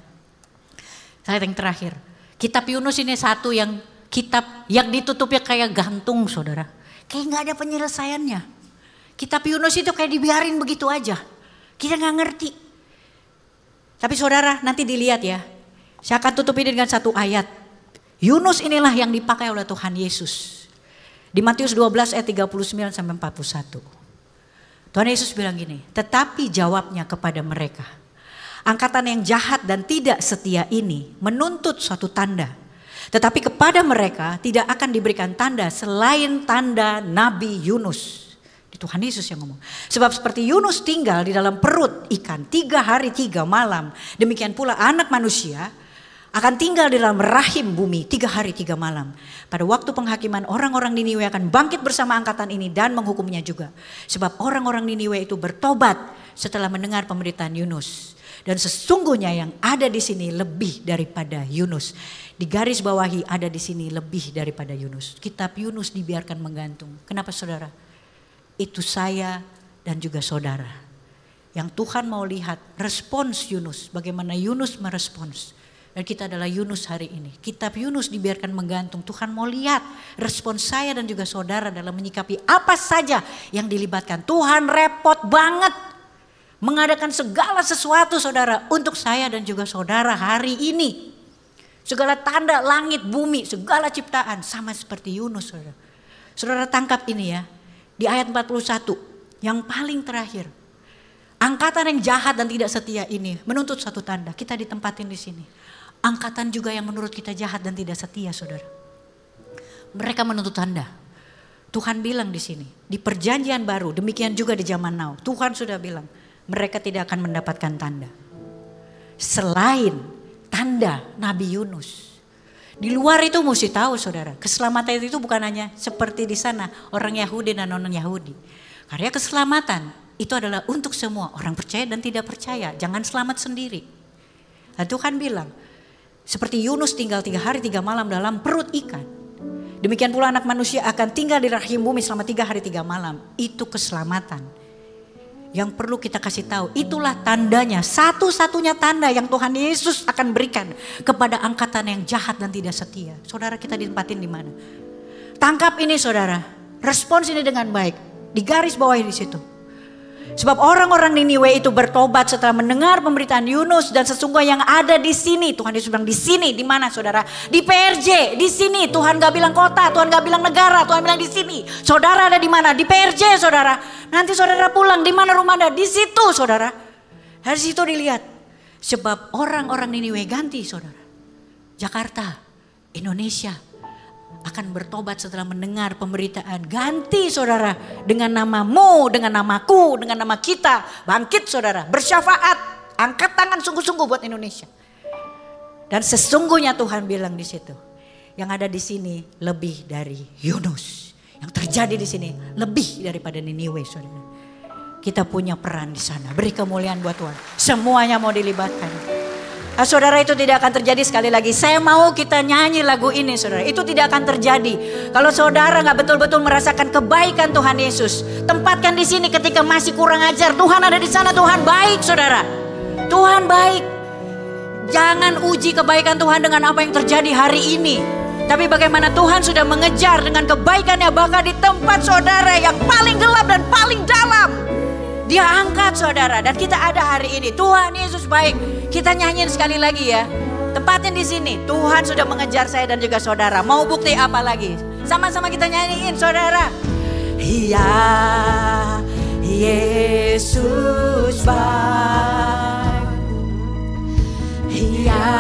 Saya yang terakhir. Kitab Yunus ini satu yang kitab yang ditutupnya kayak gantung saudara. Kayak gak ada penyelesaiannya. Kitab Yunus itu kayak dibiarin begitu aja. Kita gak ngerti. Tapi saudara nanti dilihat ya. Saya akan tutup ini dengan satu ayat. Yunus inilah yang dipakai oleh Tuhan Yesus. Di Matius 12 ayat 39 sampai 41. Tuhan Yesus bilang gini, tetapi jawabnya kepada mereka, angkatan yang jahat dan tidak setia ini menuntut suatu tanda. Tetapi kepada mereka tidak akan diberikan tanda selain tanda Nabi Yunus. Tuhan Yesus yang ngomong. Sebab seperti Yunus tinggal di dalam perut ikan 3 hari 3 malam. Demikian pula anak manusia akan tinggal di dalam rahim bumi 3 hari 3 malam. Pada waktu penghakiman orang-orang Niniwe akan bangkit bersama angkatan ini dan menghukumnya juga. Sebab orang-orang Niniwe itu bertobat setelah mendengar pemberitaan Yunus. Dan sesungguhnya yang ada di sini lebih daripada Yunus. Di garis bawahi ada di sini lebih daripada Yunus. Kitab Yunus dibiarkan menggantung. Kenapa saudara? Itu saya dan juga saudara. Yang Tuhan mau lihat respons Yunus. Bagaimana Yunus merespons. Dan kita adalah Yunus hari ini. Kitab Yunus dibiarkan menggantung. Tuhan mau lihat respons saya dan juga saudara dalam menyikapi apa saja yang dilibatkan. Tuhan repot banget mengadakan segala sesuatu saudara untuk saya dan juga saudara hari ini. Segala tanda langit, bumi, segala ciptaan sama seperti Yunus saudara. Saudara tangkap ini ya. Di ayat 41 yang paling terakhir. Angkatan yang jahat dan tidak setia ini menuntut satu tanda. Kita ditempatin di sini. Angkatan juga yang menurut kita jahat dan tidak setia saudara. Mereka menuntut tanda. Tuhan bilang di sini. Di perjanjian baru demikian juga di zaman now. Tuhan sudah bilang mereka tidak akan mendapatkan tanda. Selain tanda Nabi Yunus. Di luar itu mesti tahu saudara. Keselamatan itu bukan hanya seperti di sana. Orang Yahudi dan non-Yahudi. Karya keselamatan itu adalah untuk semua. Orang percaya dan tidak percaya. Jangan selamat sendiri. Nah, Tuhan bilang. Seperti Yunus tinggal 3 hari 3 malam dalam perut ikan. Demikian pula anak manusia akan tinggal di rahim bumi selama 3 hari 3 malam. Itu keselamatan. yang perlu kita kasih tahu. Itulah tandanya, satu-satunya tanda yang Tuhan Yesus akan berikan kepada angkatan yang jahat dan tidak setia. Saudara, kita ditempatin di mana? Tangkap ini saudara, respons ini dengan baik. Di garis bawahi di situ. Sebab orang-orang Niniwe itu bertobat setelah mendengar pemberitaan Yunus, dan sesungguhnya yang ada di sini, Tuhan Yesus bilang di sini, di mana saudara? Di PRJ, di sini. Tuhan gak bilang kota, Tuhan gak bilang negara, Tuhan bilang di sini. Saudara ada di mana? Di PRJ saudara. Nanti saudara pulang, di mana rumah Anda? Di situ saudara. Dari situ dilihat. Sebab orang-orang Niniwe ganti saudara. Jakarta, Indonesia akan bertobat setelah mendengar pemberitaan. Ganti saudara, dengan namamu, dengan namaku, dengan nama kita. Bangkit saudara, bersyafaat, angkat tangan sungguh-sungguh buat Indonesia. Dan sesungguhnya Tuhan bilang di situ, yang ada di sini lebih dari Yunus. Yang terjadi di sini lebih daripada Niniwe saudara. Kita punya peran di sana. Beri kemuliaan buat Tuhan. Semuanya mau dilibatkan. Nah, saudara, itu tidak akan terjadi. Sekali lagi saya mau kita nyanyi lagu ini saudara. Itu tidak akan terjadi kalau saudara gak betul-betul merasakan kebaikan Tuhan Yesus. Tempatkan di sini ketika masih kurang ajar. Tuhan ada di sana, Tuhan baik saudara. Tuhan baik. Jangan uji kebaikan Tuhan dengan apa yang terjadi hari ini. Tapi bagaimana Tuhan sudah mengejar dengan kebaikannya bahkan di tempat saudara yang paling gelap dan paling dalam. Dia angkat saudara, dan kita ada hari ini. Tuhan Yesus baik. Kita nyanyiin sekali lagi ya. Tempatin di sini. Tuhan sudah mengejar saya dan juga saudara. Mau bukti apa lagi? Sama-sama kita nyanyiin saudara. Ya Yesus baik. Ya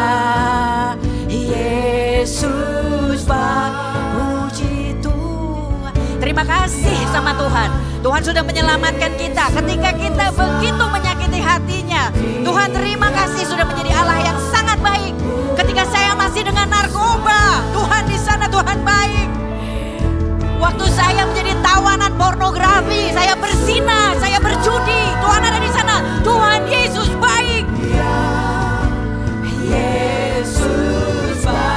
Yesus baik. Puji Tuhan. Terima kasih sama Tuhan. Tuhan sudah menyelamatkan kita ketika kita begitu menyakiti hatinya. Tuhan terima kasih sudah menjadi Allah yang sangat baik. Ketika saya masih dengan narkoba, Tuhan di sana, Tuhan baik. Waktu saya menjadi tawanan pornografi, saya berzina, saya berjudi, Tuhan ada di sana. Tuhan Yesus baik. Yesus baik.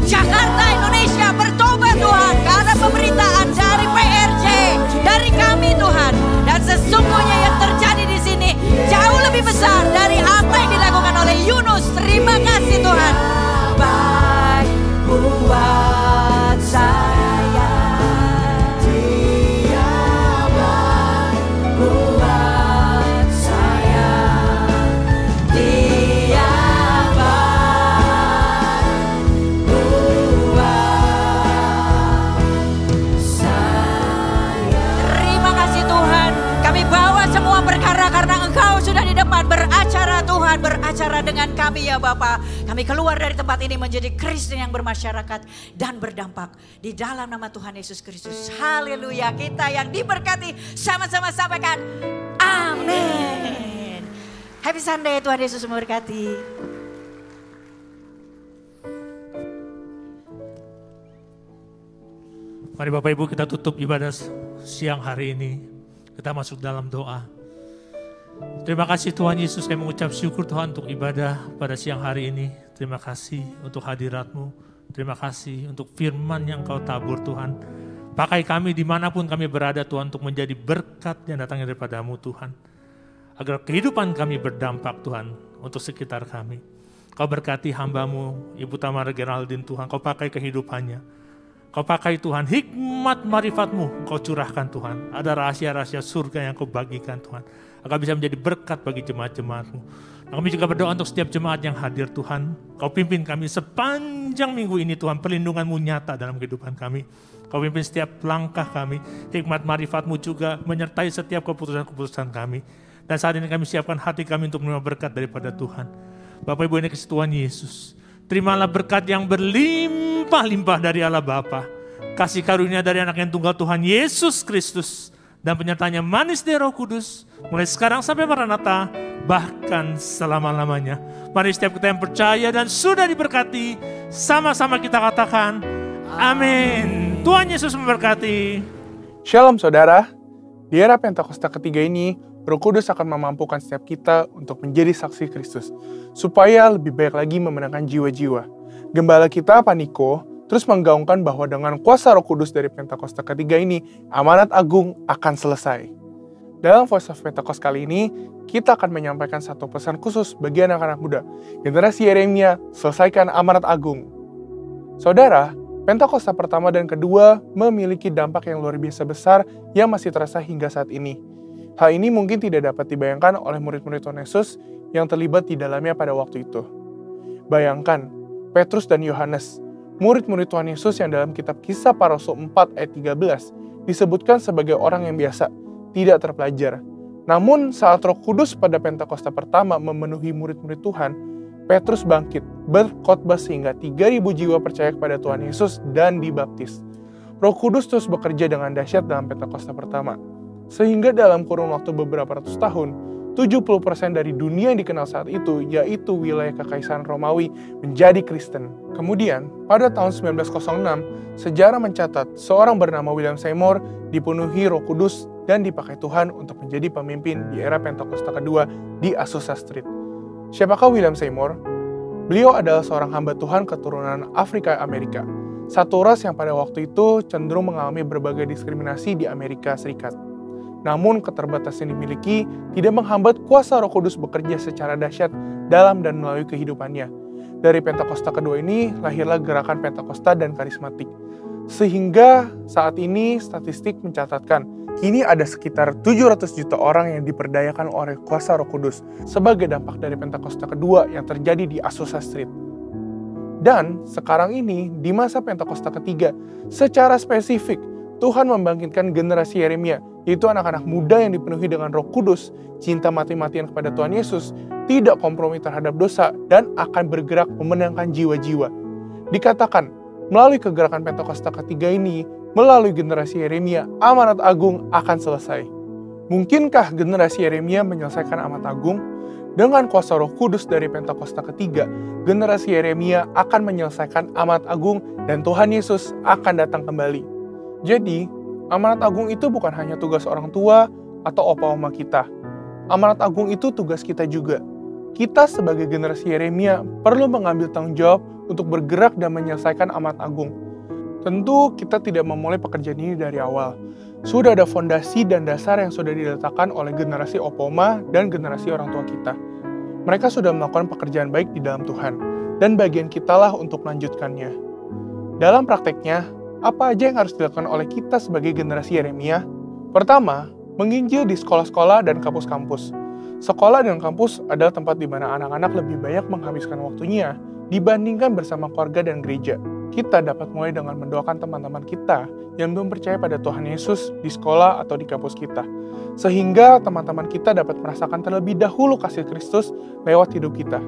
Jakarta, Indonesia bertobat Tuhan karena pemberitaan dari PRJ, dari kami Tuhan. Dan sesungguhnya yang terjadi di sini jauh lebih besar dari apa yang dilakukan oleh Yunus. Terima kasih Tuhan. Baik buat saya, Dia baik buat saya, Dia perkara karena Engkau sudah di depan beracara Tuhan, beracara dengan kami ya Bapa. Kami keluar dari tempat ini menjadi Kristen yang bermasyarakat dan berdampak di dalam nama Tuhan Yesus Kristus. Haleluya. Kita yang diberkati sama-sama sampaikan amin. Happy Sunday, Tuhan Yesus memberkati. Mari Bapak Ibu kita tutup ibadah siang hari ini. Kita masuk dalam doa. Terima kasih Tuhan Yesus, kami mengucap syukur Tuhan untuk ibadah pada siang hari ini. Terima kasih untuk hadirat-Mu. Terima kasih untuk firman yang Kau tabur Tuhan. Pakai kami dimanapun kami berada Tuhan untuk menjadi berkat yang datangnya daripada-Mu Tuhan. Agar kehidupan kami berdampak Tuhan untuk sekitar kami. Kau berkati hamba-Mu, Ibu Tamara Geraldine Tuhan. Kau pakai kehidupannya. Kau pakai Tuhan hikmat marifat-Mu. Kau curahkan Tuhan. Ada rahasia-rahasia surga yang Kau bagikan Tuhan. Agar bisa menjadi berkat bagi jemaat-jemaat-Mu. Kami juga berdoa untuk setiap jemaat yang hadir Tuhan. Kau pimpin kami sepanjang minggu ini Tuhan. Perlindungan-Mu nyata dalam kehidupan kami. Kau pimpin setiap langkah kami. Hikmat marifat-Mu juga menyertai setiap keputusan-keputusan kami. Dan saat ini kami siapkan hati kami untuk menerima berkat daripada Tuhan. Bapak Ibu ini kasih Tuhan Yesus. Terimalah berkat yang berlimpah-limpah dari Allah Bapa. Kasih karunia dari anak yang tunggal Tuhan Yesus Kristus. dan penyertaannya manis dari Roh Kudus, mulai sekarang sampai Maranatha, bahkan selama-lamanya. Mari setiap kita yang percaya dan sudah diberkati, sama-sama kita katakan, amin. Tuhan Yesus memberkati. Shalom saudara, di era Pentakosta ketiga ini, Roh Kudus akan memampukan setiap kita untuk menjadi saksi Kristus, supaya lebih baik lagi memenangkan jiwa-jiwa. Gembala kita, Pak Niko, terus menggaungkan bahwa dengan kuasa Roh Kudus dari Pentakosta ketiga ini, amanat agung akan selesai. Dalam Voice of Pentecost kali ini, kita akan menyampaikan satu pesan khusus bagi anak-anak muda. Generasi Yeremia, selesaikan amanat agung. Saudara, Pentakosta pertama dan kedua memiliki dampak yang luar biasa besar yang masih terasa hingga saat ini. Hal ini mungkin tidak dapat dibayangkan oleh murid-murid Tuhan Yesus yang terlibat di dalamnya pada waktu itu. Bayangkan, Petrus dan Yohanes, murid-murid Tuhan Yesus yang dalam kitab Kisah Para Rasul 4 ayat 13 disebutkan sebagai orang yang biasa, tidak terpelajar. Namun saat Roh Kudus pada Pentakosta pertama memenuhi murid-murid Tuhan, Petrus bangkit, berkhotbah sehingga 3.000 jiwa percaya kepada Tuhan Yesus dan dibaptis. Roh Kudus terus bekerja dengan dahsyat dalam Pentakosta pertama. Sehingga dalam kurun waktu beberapa ratus tahun, 70% dari dunia yang dikenal saat itu, yaitu wilayah Kekaisaran Romawi, menjadi Kristen. Kemudian, pada tahun 1906, sejarah mencatat seorang bernama William Seymour dipenuhi Roh Kudus dan dipakai Tuhan untuk menjadi pemimpin di era Pentakosta kedua di Azusa Street. Siapakah William Seymour? Beliau adalah seorang hamba Tuhan keturunan Afrika Amerika, satu ras yang pada waktu itu cenderung mengalami berbagai diskriminasi di Amerika Serikat. Namun keterbatasan yang dimiliki tidak menghambat kuasa Roh Kudus bekerja secara dahsyat dalam dan melalui kehidupannya. Dari Pentakosta kedua ini lahirlah gerakan Pentakosta dan karismatik. Sehingga saat ini statistik mencatatkan kini ada sekitar 700 juta orang yang diperdayakan oleh kuasa Roh Kudus sebagai dampak dari Pentakosta kedua yang terjadi di Azusa Street. Dan sekarang ini di masa Pentakosta ketiga, secara spesifik Tuhan membangkitkan generasi Yeremia, yaitu anak-anak muda yang dipenuhi dengan Roh Kudus, cinta mati-matian kepada Tuhan Yesus, tidak kompromi terhadap dosa, dan akan bergerak memenangkan jiwa-jiwa. Dikatakan, melalui kegerakan Pentakosta ketiga ini, melalui generasi Yeremia, amanat agung akan selesai. Mungkinkah generasi Yeremia menyelesaikan amanat agung? Dengan kuasa Roh Kudus dari Pentakosta ketiga, generasi Yeremia akan menyelesaikan amanat agung dan Tuhan Yesus akan datang kembali. Jadi, amanat agung itu bukan hanya tugas orang tua atau opa-oma kita. Amanat agung itu tugas kita juga. Kita sebagai generasi Yeremia perlu mengambil tanggung jawab untuk bergerak dan menyelesaikan amanat agung. Tentu kita tidak memulai pekerjaan ini dari awal. Sudah ada fondasi dan dasar yang sudah diletakkan oleh generasi opa-oma dan generasi orang tua kita. Mereka sudah melakukan pekerjaan baik di dalam Tuhan, dan bagian kitalah untuk melanjutkannya. Dalam prakteknya, apa aja yang harus dilakukan oleh kita sebagai generasi Yeremia? Pertama, menginjil di sekolah-sekolah dan kampus-kampus. Sekolah dan kampus adalah tempat di mana anak-anak lebih banyak menghabiskan waktunya dibandingkan bersama keluarga dan gereja. Kita dapat mulai dengan mendoakan teman-teman kita yang belum percaya pada Tuhan Yesus di sekolah atau di kampus kita. Sehingga teman-teman kita dapat merasakan terlebih dahulu kasih Kristus lewat hidup kita.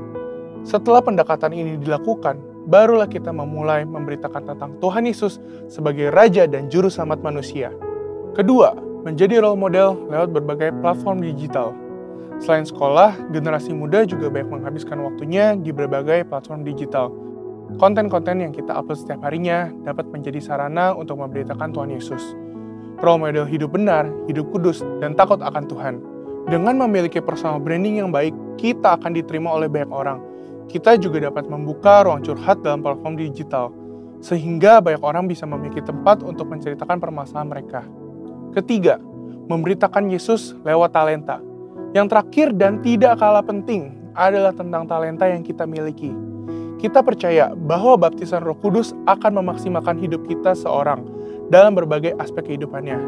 Setelah pendekatan ini dilakukan, barulah kita memulai memberitakan tentang Tuhan Yesus sebagai Raja dan Juru Selamat manusia. Kedua, menjadi role model lewat berbagai platform digital. Selain sekolah, generasi muda juga banyak menghabiskan waktunya di berbagai platform digital. Konten-konten yang kita upload setiap harinya dapat menjadi sarana untuk memberitakan Tuhan Yesus. Role model hidup benar, hidup kudus, dan takut akan Tuhan. Dengan memiliki personal branding yang baik, kita akan diterima oleh banyak orang. Kita juga dapat membuka ruang curhat dalam platform digital, sehingga banyak orang bisa memiliki tempat untuk menceritakan permasalahan mereka. Ketiga, memberitakan Yesus lewat talenta. Yang terakhir dan tidak kalah penting adalah tentang talenta yang kita miliki. Kita percaya bahwa baptisan Roh Kudus akan memaksimalkan hidup kita seorang dalam berbagai aspek kehidupannya.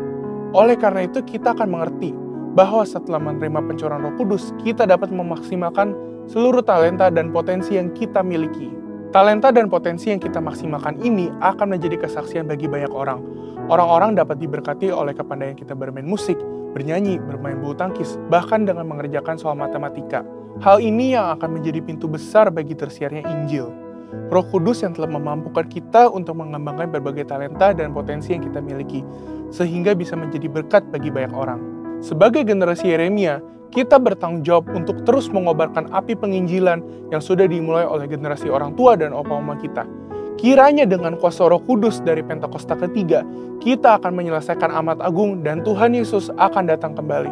Oleh karena itu, kita akan mengerti bahwa setelah menerima pencurahan Roh Kudus, kita dapat memaksimalkan seluruh talenta dan potensi yang kita miliki. Talenta dan potensi yang kita maksimalkan ini akan menjadi kesaksian bagi banyak orang. Orang-orang dapat diberkati oleh kepandaian kita bermain musik, bernyanyi, bermain bulu tangkis, bahkan dengan mengerjakan soal matematika. Hal ini yang akan menjadi pintu besar bagi tersiarnya Injil. Roh Kudus yang telah memampukan kita untuk mengembangkan berbagai talenta dan potensi yang kita miliki, sehingga bisa menjadi berkat bagi banyak orang. Sebagai generasi Yeremia, kita bertanggung jawab untuk terus mengobarkan api penginjilan yang sudah dimulai oleh generasi orang tua dan opa-oma kita. Kiranya dengan kuasa Roh Kudus dari Pentakosta ketiga, kita akan menyelesaikan amanat agung dan Tuhan Yesus akan datang kembali.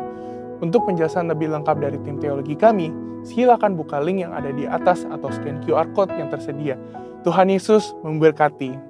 Untuk penjelasan lebih lengkap dari tim teologi kami, silakan buka link yang ada di atas atau scan QR Code yang tersedia. Tuhan Yesus memberkati.